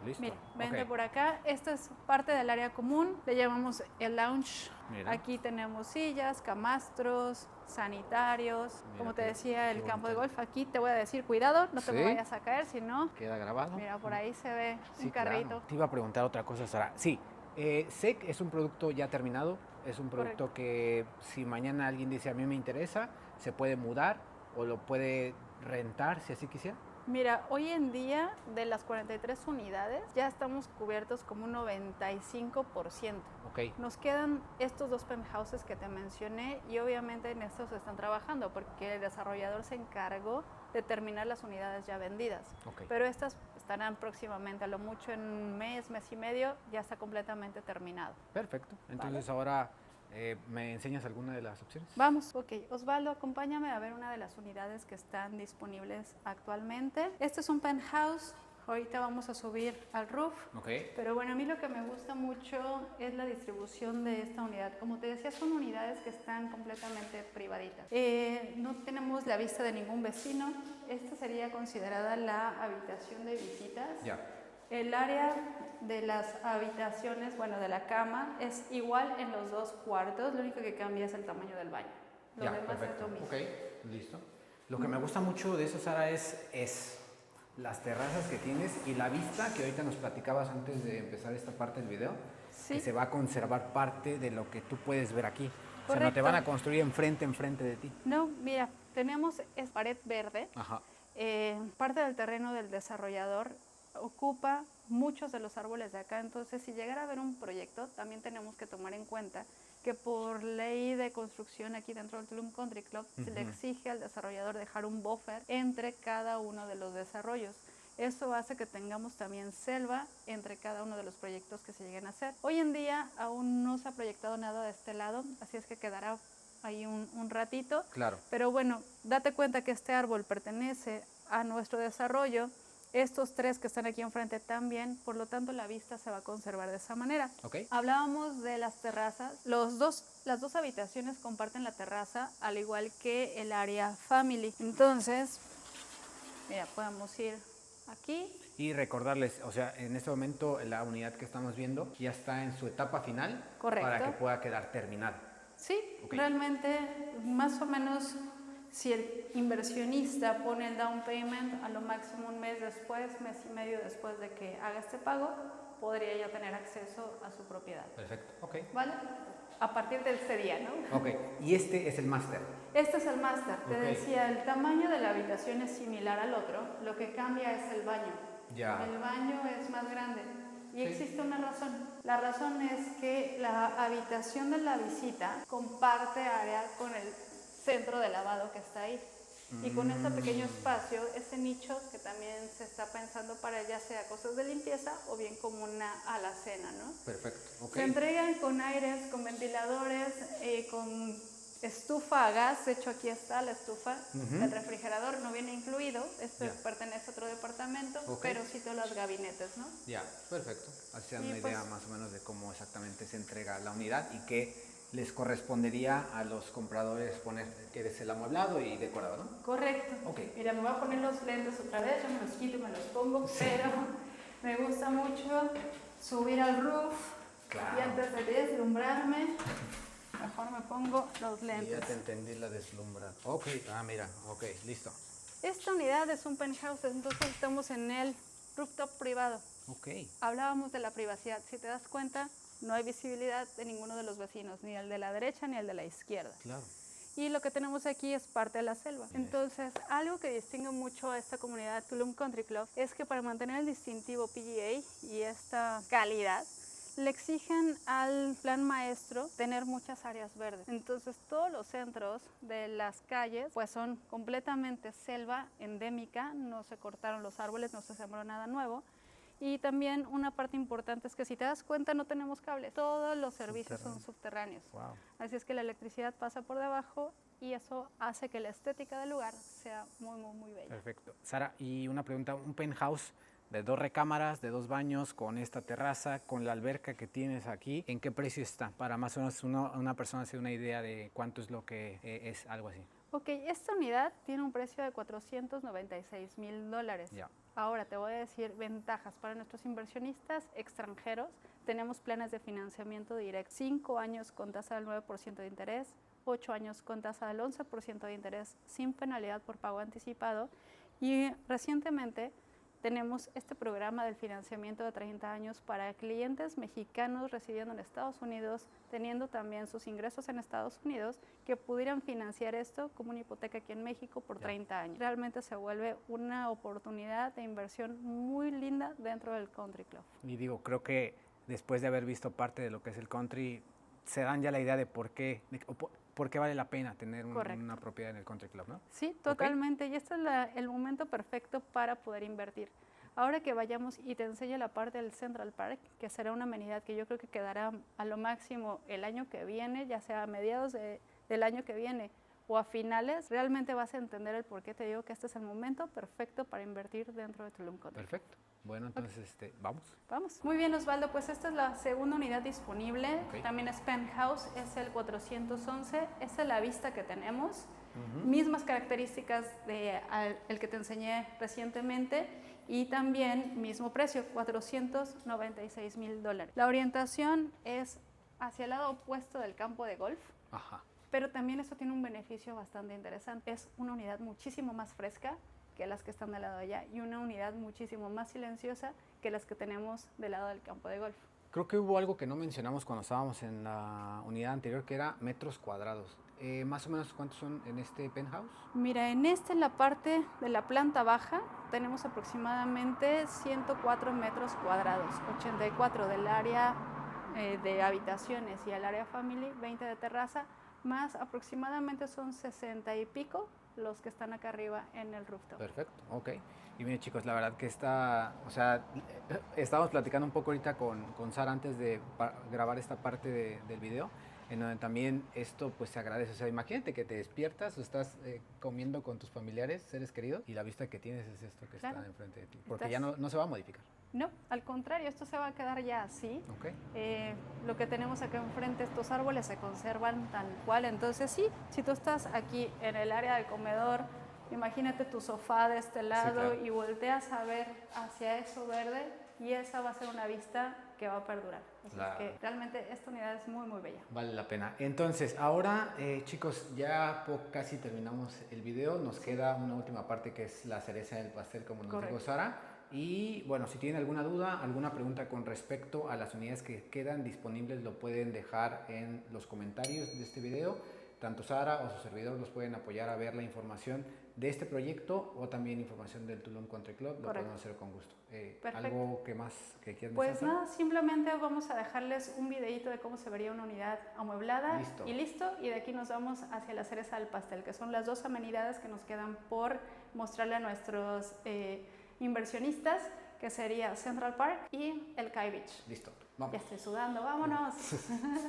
Listo. Mira, vente por acá. Esta es parte del área común. Le llamamos el lounge. Mira. Aquí tenemos sillas, camastros, sanitarios. Mira, como te decía, el campo de golf. Aquí te voy a decir, cuidado, no te me vayas a caer, si no... Queda grabado. Mira, por ahí se ve un carrito. Claro. Te iba a preguntar otra cosa, Sara. Sí, SEC es un producto ya terminado. Es un producto que si mañana alguien dice a mí me interesa, se puede mudar o lo puede rentar si así quisiera. Mira, hoy en día de las 43 unidades ya estamos cubiertos como un 95%. Okay. Nos quedan estos 2 penthouses que te mencioné y obviamente en estos están trabajando porque el desarrollador se encargó de terminar las unidades ya vendidas. Okay. Pero estas estarán próximamente, a lo mucho en un mes y medio, ya está completamente terminado. Perfecto. Entonces ahora... ¿me enseñas alguna de las opciones? Vamos, ok. Osvaldo, acompáñame a ver una de las unidades que están disponibles actualmente. Este es un penthouse. Ahorita vamos a subir al roof. Okay. Pero bueno, a mí lo que me gusta mucho es la distribución de esta unidad. Como te decía, son unidades que están completamente privaditas. No tenemos la vista de ningún vecino. Esta sería considerada la habitación de visitas. Ya. El área de las habitaciones, bueno, de la cama, es igual en los 2 cuartos, lo único que cambia es el tamaño del baño. Lo demás perfecto. es lo mismo. Ok, listo. Lo que me gusta mucho de eso, Sara, es las terrazas que tienes y la vista que ahorita nos platicabas antes de empezar esta parte del video, que se va a conservar parte de lo que tú puedes ver aquí. Correcto. O sea, no te van a construir enfrente de ti. No, mira, tenemos pared verde. Ajá. Parte del terreno del desarrollador ocupa muchos de los árboles de acá, entonces si llegara a haber un proyecto, también tenemos que tomar en cuenta que por ley de construcción aquí dentro del Tulum Country Club se le exige al desarrollador dejar un buffer entre cada uno de los desarrollos. Eso hace que tengamos también selva entre cada uno de los proyectos que se lleguen a hacer. Hoy en día aún no se ha proyectado nada de este lado, así es que quedará ahí un ratito. Claro. Pero bueno, date cuenta que este árbol pertenece a nuestro desarrollo. Estos 3 que están aquí enfrente también, por lo tanto la vista se va a conservar de esa manera. Okay. Hablábamos de las terrazas. Las dos habitaciones comparten la terraza, al igual que el área family. Entonces, mira, podemos ir aquí. Y recordarles, o sea, en este momento la unidad que estamos viendo ya está en su etapa final. Correcto. Para que pueda quedar terminada. Sí, realmente más o menos si el inversionista pone el down payment, a lo máximo un mes después, mes y medio después de que haga este pago, podría ya tener acceso a su propiedad. Perfecto, ok. ¿Vale? A partir de este día, ¿no? Ok, y este es el máster. Este es el máster. Te decía, el tamaño de la habitación es similar al otro, lo que cambia es el baño. Ya. El baño es más grande. Y existe una razón. La razón es que la habitación de la visita comparte área con el centro de lavado que está ahí. Y con este pequeño espacio, ese nicho que también se está pensando para ya sea cosas de limpieza o bien como una alacena, ¿no? Perfecto, ok. Se entregan con aires, con ventiladores, con estufa a gas. De hecho, aquí está la estufa. El refrigerador no viene incluido. Esto pertenece a otro departamento, pero sí todos los gabinetes, ¿no? Ya, perfecto. Así dan una idea más o menos de cómo exactamente se entrega la unidad y qué les correspondería a los compradores poner, que es el amueblado y decorado, ¿no? Correcto. Ok. Mira, me voy a poner los lentes otra vez, yo me los quito y me los pongo, pero me gusta mucho subir al roof. Claro. Y antes de deslumbrarme, mejor me pongo los lentes. Ya te entendí la deslumbrada. Ok, mira, ok, listo. Esta unidad es un penthouse, entonces estamos en el rooftop privado. Ok. Hablábamos de la privacidad, si te das cuenta, no hay visibilidad de ninguno de los vecinos, ni el de la derecha ni el de la izquierda. Claro. Y lo que tenemos aquí es parte de la selva. Entonces, algo que distingue mucho a esta comunidad Tulum Country Club es que para mantener el distintivo PGA y esta calidad, Le exigen al plan maestro tener muchas áreas verdes. Entonces todos los centros de las calles pues son completamente selva endémica, no se cortaron los árboles, no se sembró nada nuevo. Y también una parte importante es que si te das cuenta no tenemos cables, todos los servicios son subterráneos. Wow. Así es que la electricidad pasa por debajo y eso hace que la estética del lugar sea muy bella. Perfecto. Sara, y una pregunta, un penthouse de 2 recámaras, de 2 baños, con esta terraza, con la alberca que tienes aquí, ¿en qué precio está? Para más o menos una persona se dé una idea de cuánto es lo que es algo así. Ok, esta unidad tiene un precio de $496,000. Ya. Ahora te voy a decir ventajas para nuestros inversionistas extranjeros. Tenemos planes de financiamiento directo, 5 años con tasa del 9% de interés, 8 años con tasa del 11% de interés sin penalidad por pago anticipado y recientemente tenemos este programa del financiamiento de 30 años para clientes mexicanos residiendo en Estados Unidos, teniendo también sus ingresos en Estados Unidos, que pudieran financiar esto como una hipoteca aquí en México por 30 años. Realmente se vuelve una oportunidad de inversión muy linda dentro del Country Club. Y digo, creo que después de haber visto parte de lo que es el country, se dan ya la idea de por qué vale la pena tener una propiedad en el Country Club, ¿no? Sí, totalmente. Y este es el momento perfecto para poder invertir. Ahora que vayamos y te enseñe la parte del Central Park, que será una amenidad que yo creo que quedará a lo máximo el año que viene, ya sea a mediados del año que viene o a finales, realmente vas a entender el por qué te digo que este es el momento perfecto para invertir dentro de Tulum Country. Perfecto. Bueno, entonces, vamos. Vamos. Muy bien, Osvaldo, pues esta es la segunda unidad disponible. Okay. También es penthouse, es el 411. Esta es la vista que tenemos. Mismas características el que te enseñé recientemente y también mismo precio, $496,000. La orientación es hacia el lado opuesto del campo de golf. Ajá. Pero también esto tiene un beneficio bastante interesante. Es una unidad muchísimo más fresca que las que están del lado de allá y una unidad muchísimo más silenciosa que las que tenemos del lado del campo de golf. Creo que hubo algo que no mencionamos cuando estábamos en la unidad anterior, que era metros cuadrados. ¿Más o menos cuántos son en este penthouse? Mira, en la parte de la planta baja, tenemos aproximadamente 104 metros cuadrados, 84 del área de habitaciones y el área family, 20 de terraza, más aproximadamente son 60 y pico los que están acá arriba en el rooftop. Perfecto, ok. Y miren chicos, la verdad que estábamos platicando un poco ahorita con Sara antes de grabar esta parte del video, en donde también esto pues se agradece. O sea, imagínate que te despiertas o estás comiendo con tus familiares, seres queridos, y la vista que tienes es esto que está enfrente de ti, porque ya no se va a modificar. No, al contrario, esto se va a quedar ya así. Okay. Lo que tenemos acá enfrente, estos árboles se conservan tal cual. Entonces sí, si tú estás aquí en el área del comedor, imagínate tu sofá de este lado, sí, claro, y volteas a ver hacia eso verde y esa va a ser una vista que va a perdurar. Así es que realmente esta unidad es muy bella. Vale la pena. Entonces, ahora chicos, ya casi terminamos el video. Nos queda una última parte que es la cereza del pastel, como nos dijo Sara. Y bueno, si tienen alguna duda, alguna pregunta con respecto a las unidades que quedan disponibles, lo pueden dejar en los comentarios de este video. Tanto Sara o su servidor los pueden apoyar a ver la información de este proyecto o también información del Tulum Country Club. Lo podemos hacer con gusto. ¿Algo que más que quieras Pues mencionar? nada, simplemente vamos a dejarles un videito de cómo se vería una unidad amueblada. Listo. Y de aquí nos vamos hacia la cereza del pastel, que son las dos amenidades que nos quedan por mostrarle a nuestros inversionistas, que sería Central Park y el Kai Beach. Listo, vamos. Ya estoy sudando, vámonos.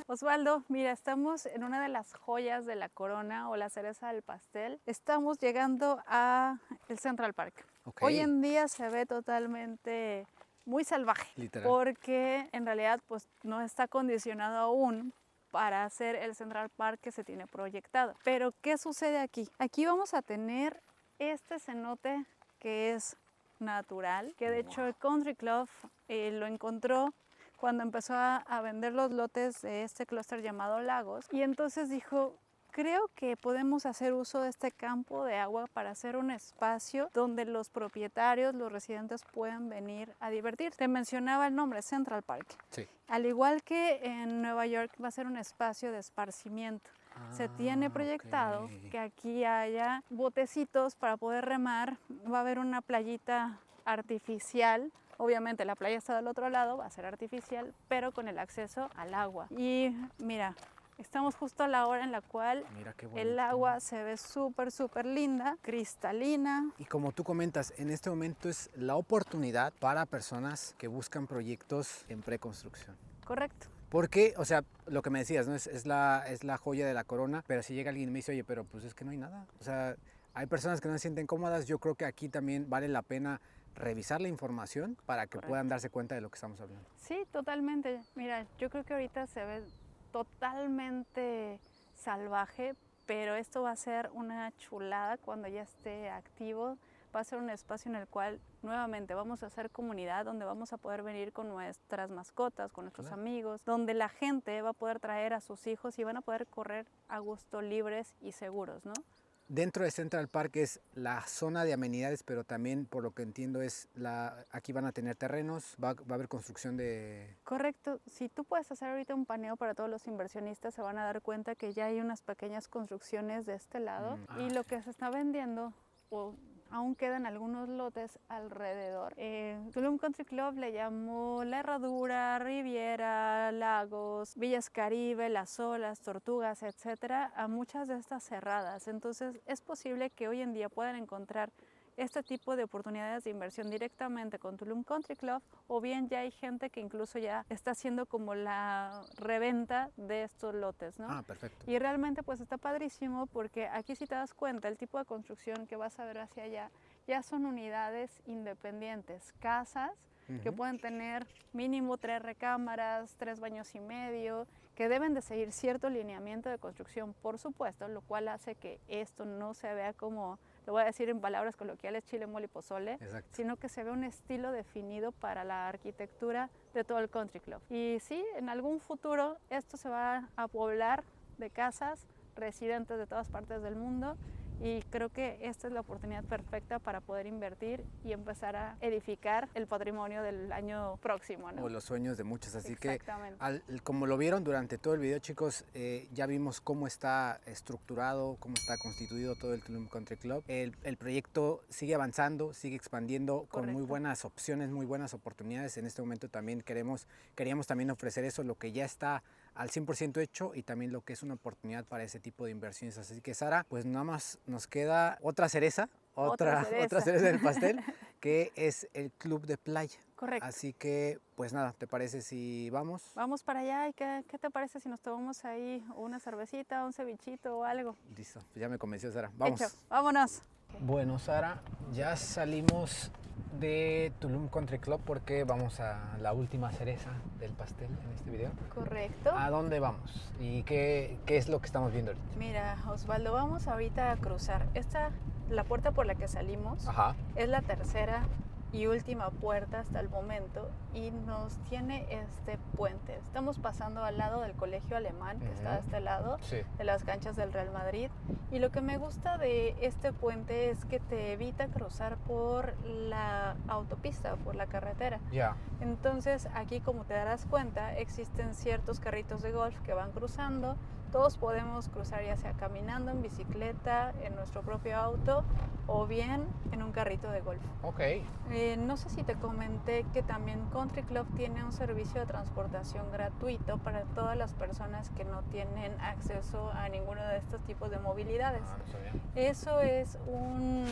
Osvaldo, mira, estamos en una de las joyas de la corona o la cereza del pastel. Estamos llegando a el Central Park. Okay. Hoy en día se ve totalmente muy salvaje. Literal. Porque en realidad pues no está acondicionado aún para hacer el Central Park que se tiene proyectado. Pero ¿qué sucede aquí? Aquí vamos a tener este cenote que es natural, que de hecho el Country Club lo encontró cuando empezó a vender los lotes de este clúster llamado Lagos, y entonces dijo, creo que podemos hacer uso de este campo de agua para hacer un espacio donde los propietarios, los residentes puedan venir a divertir. Te mencionaba el nombre, Central Park. Sí. Al igual que en Nueva York va a ser un espacio de esparcimiento. Se tiene proyectado que aquí haya botecitos para poder remar, va a haber una playita artificial Obviamente la playa está del otro lado, va a ser artificial, pero con el acceso al agua. Y mira, estamos justo a la hora en la cual Mira qué el bonito. agua se ve súper linda, cristalina. Y como tú comentas, en este momento es la oportunidad para personas que buscan proyectos en preconstrucción. Correcto. Porque, o sea, lo que me decías, ¿no? Es la joya de la corona, pero si llega alguien y me dice, oye, pero pues es que no hay nada. O sea, hay personas que no se sienten cómodas. Yo creo que aquí también vale la pena revisar la información para que puedan darse cuenta de lo que estamos hablando. Sí, totalmente. Mira, yo creo que ahorita se ve totalmente salvaje, pero esto va a ser una chulada cuando ya esté activo. Va a ser un espacio en el cual nuevamente vamos a hacer comunidad, donde vamos a poder venir con nuestras mascotas, con nuestros amigos, donde la gente va a poder traer a sus hijos y van a poder correr a gusto, libres y seguros, ¿no? Dentro de Central Park es la zona de amenidades, pero también, por lo que entiendo, aquí van a tener terrenos, va a haber construcción de... Correcto. Si tú puedes hacer ahorita un paneo para todos los inversionistas, se van a dar cuenta que ya hay unas pequeñas construcciones de este lado y lo que se está vendiendo, o aún quedan algunos lotes alrededor. Tulum Country Club le llamó La Herradura, Riviera, Lagos, Villas Caribe, Las Olas, Tortugas, etcétera, a muchas de estas cerradas. Entonces es posible que hoy en día puedan encontrar este tipo de oportunidades de inversión directamente con Tulum Country Club, o bien ya hay gente que incluso ya está haciendo como la reventa de estos lotes, ¿no? Ah, perfecto. Y realmente pues está padrísimo porque aquí si te das cuenta, el tipo de construcción que vas a ver hacia allá ya son unidades independientes, casas que pueden tener mínimo 3 recámaras, 3 baños y medio, que deben de seguir cierto lineamiento de construcción, por supuesto, lo cual hace que esto no se vea como, lo voy a decir en palabras coloquiales, chile, mole y pozole, sino que se vea un estilo definido para la arquitectura de todo el country club. Y sí, en algún futuro esto se va a poblar de casas, residentes de todas partes del mundo, y creo que esta es la oportunidad perfecta para poder invertir y empezar a edificar el patrimonio del año próximo, ¿no? O los sueños de muchos, así que Exactamente. como lo vieron durante todo el video, chicos, ya vimos cómo está estructurado, cómo está constituido todo el Tulum Country Club. El proyecto sigue avanzando, sigue expandiendo con muy buenas opciones, muy buenas oportunidades. En este momento también queríamos también ofrecer eso, lo que ya está al 100% hecho, y también lo que es una oportunidad para ese tipo de inversiones. Así que, Sara, pues nada más nos queda otra cereza del pastel, que es el club de playa. Correcto. Así que, pues nada, ¿te parece si vamos? Vamos para allá. ¿Y qué te parece si nos tomamos ahí una cervecita, un cevichito o algo? Listo, ya me convenció, Sara. Vamos. Hecho, vámonos. Bueno, Sara, ya salimos de Tulum Country Club porque vamos a la última cereza del pastel en este video. Correcto. ¿A dónde vamos? ¿Y qué es lo que estamos viendo ahorita? Mira, Osvaldo, vamos ahorita a cruzar. La puerta por la que salimos, es la tercera y última puerta hasta el momento, y nos tiene este puente. Estamos pasando al lado del colegio alemán, que está a este lado, de las canchas del Real Madrid, y lo que me gusta de este puente es que te evita cruzar por la autopista, por la carretera. Entonces aquí, como te darás cuenta, existen ciertos carritos de golf que van cruzando. Todos podemos cruzar, ya sea caminando, en bicicleta, en nuestro propio auto, o bien en un carrito de golf. No sé si te comenté que también Country Club tiene un servicio de transportación gratuito para todas las personas que no tienen acceso a ninguno de estos tipos de movilidades. No sabía. Eso es un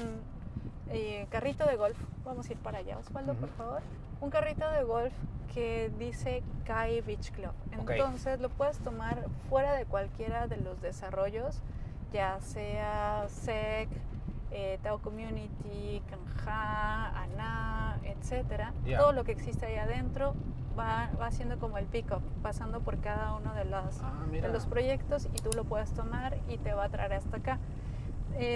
carrito de golf. Vamos a ir para allá, Osvaldo, por favor. Un carrito de golf que dice Kai Beach Club. Entonces lo puedes tomar fuera de cualquiera de los desarrollos, ya sea SEC, Tao Community, Canja, ANA, etcétera. Todo lo que existe ahí adentro va haciendo como el pick-up, pasando por cada uno de los proyectos, y tú lo puedes tomar y te va a traer hasta acá.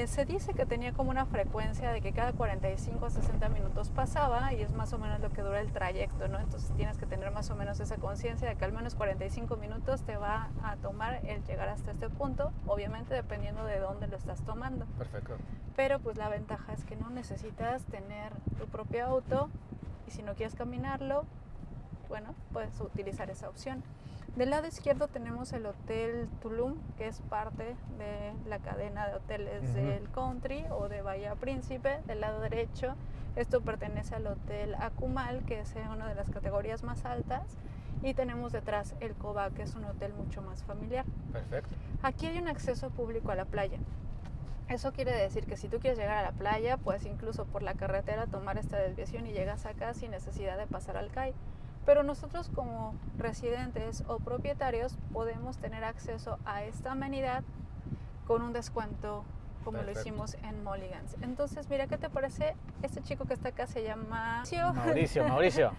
Se dice que tenía como una frecuencia de que cada 45 a 60 minutos pasaba, y es más o menos lo que dura el trayecto, ¿no? Entonces tienes que tener más o menos esa conciencia de que al menos 45 minutos te va a tomar el llegar hasta este punto, obviamente dependiendo de dónde lo estás tomando. Perfecto. Pero pues la ventaja es que no necesitas tener tu propio auto, y si no quieres caminarlo, bueno, puedes utilizar esa opción. Del lado izquierdo tenemos el Hotel Tulum, que es parte de la cadena de hoteles del Country o de Bahía Príncipe. Del lado derecho Esto pertenece al Hotel Akumal, que es una de las categorías más altas. Y tenemos detrás el Coba, que es un hotel mucho más familiar. Perfecto. Aquí hay un acceso público a la playa. Eso quiere decir que si tú quieres llegar a la playa, puedes incluso por la carretera tomar esta desviación y llegas acá sin necesidad de pasar al CAI. Pero nosotros como residentes o propietarios podemos tener acceso a esta amenidad con un descuento como Perfecto. lo hicimos en Mulligan's. Entonces, mira, ¿qué te parece? Este chico que está acá se llama Mauricio.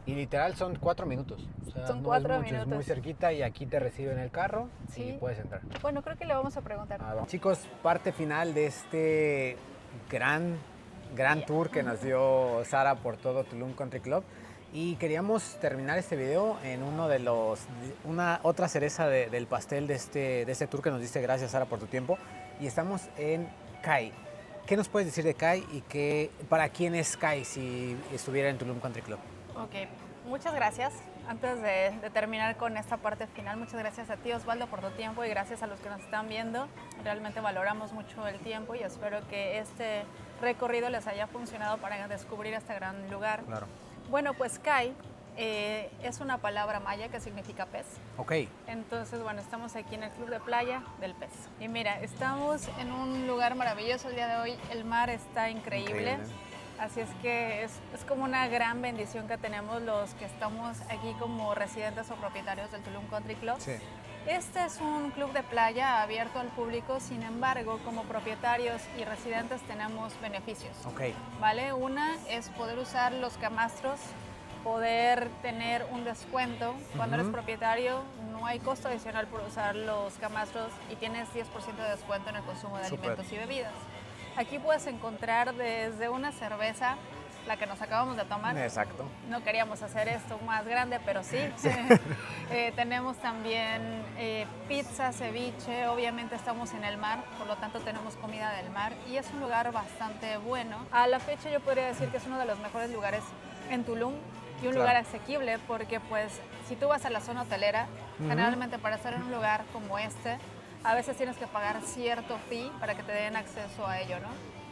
Y literal son 4 minutos. O sea, Son no 4 es mucho, minutos. es muy cerquita y aquí te reciben el carro Sí. y puedes entrar. Bueno, creo que le vamos a preguntar. Chicos, parte final de este gran tour que nos dio Sara por todo Tulum Country Club. Y queríamos terminar este video en una otra cereza del pastel de este tour que nos diste. Gracias, Sara, por tu tiempo. Y estamos en CAI. ¿Qué nos puedes decir de CAI y para quién es CAI si estuviera en Tulum Country Club? Ok, muchas gracias. Antes de terminar con esta parte final, muchas gracias a ti, Osvaldo, por tu tiempo y gracias a los que nos están viendo. Realmente valoramos mucho el tiempo y espero que este recorrido les haya funcionado para descubrir este gran lugar. Claro. Bueno, pues CAI es una palabra maya que significa pez. Ok. Entonces, bueno, estamos aquí en el Club de Playa del Pez. Y mira, estamos en un lugar maravilloso el día de hoy. El mar está increíble. Así es que es como una gran bendición que tenemos los que estamos aquí como residentes o propietarios del Tulum Country Club. Sí. Este es un club de playa abierto al público, sin embargo, como propietarios y residentes tenemos beneficios. Ok. ¿Vale? Una es poder usar los camastros, poder tener un descuento. Cuando eres propietario no hay costo adicional por usar los camastros y tienes 10% de descuento en el consumo de alimentos y bebidas. Aquí puedes encontrar desde una cerveza, la que nos acabamos de tomar. Exacto. No queríamos hacer esto más grande, pero sí. Tenemos también pizza, ceviche, obviamente estamos en el mar, por lo tanto tenemos comida del mar y es un lugar bastante bueno. A la fecha yo podría decir que es uno de los mejores lugares en Tulum y un lugar asequible porque pues si tú vas a la zona hotelera, generalmente para estar en un lugar como este, a veces tienes que pagar cierto fee para que te den acceso a ello, ¿no?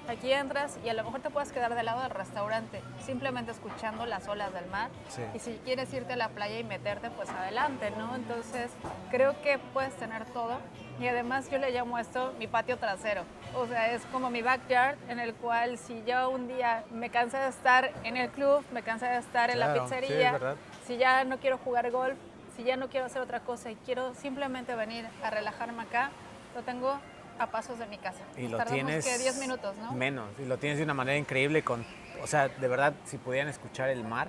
Aquí entras y a lo mejor te puedes quedar del lado del restaurante, simplemente escuchando las olas del mar. Sí. Y si quieres irte a la playa y meterte, pues adelante, ¿no? Entonces, creo que puedes tener todo. Y además yo le llamo esto mi patio trasero. O sea, es como mi backyard en el cual si yo un día me cansé de estar en el club, me cansé de estar en la pizzería, sí, es verdad. si ya no quiero jugar golf, si ya no quiero hacer otra cosa y quiero simplemente venir a relajarme acá, lo tengo a pasos de mi casa. Y lo tardamos tienes que 10 minutos, ¿no? menos, y lo tienes de una manera increíble o sea, de verdad, si pudieran escuchar el mar,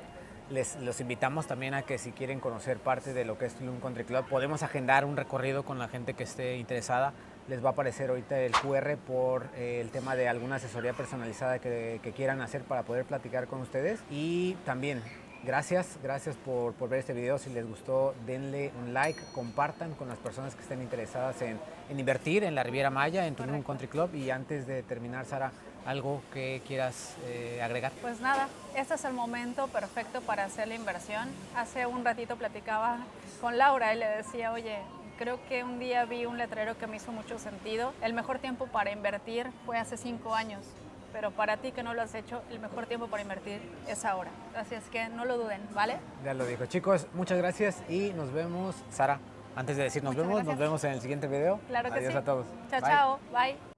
los invitamos también a que si quieren conocer parte de lo que es Tulum Country Club, podemos agendar un recorrido con la gente que esté interesada. Les va a aparecer ahorita el QR por el tema de alguna asesoría personalizada que quieran hacer para poder platicar con ustedes. Y también gracias por ver este video. Si les gustó, denle un like, compartan con las personas que estén interesadas en invertir en la Riviera Maya, en Tulum Country Club. Y antes de terminar, Sara, ¿algo que quieras agregar? Pues nada, este es el momento perfecto para hacer la inversión. Hace un ratito platicaba con Laura y le decía, oye, creo que un día vi un letrero que me hizo mucho sentido. El mejor tiempo para invertir fue hace 5 años. Pero para ti que no lo has hecho, el mejor tiempo para invertir es ahora. Así es que no lo duden, ¿vale? Ya lo dijo. Chicos, muchas gracias y nos vemos. Sara, antes de decir nos vemos en el siguiente video. Claro que sí. Adiós a todos. Chao, Bye. chao. Bye.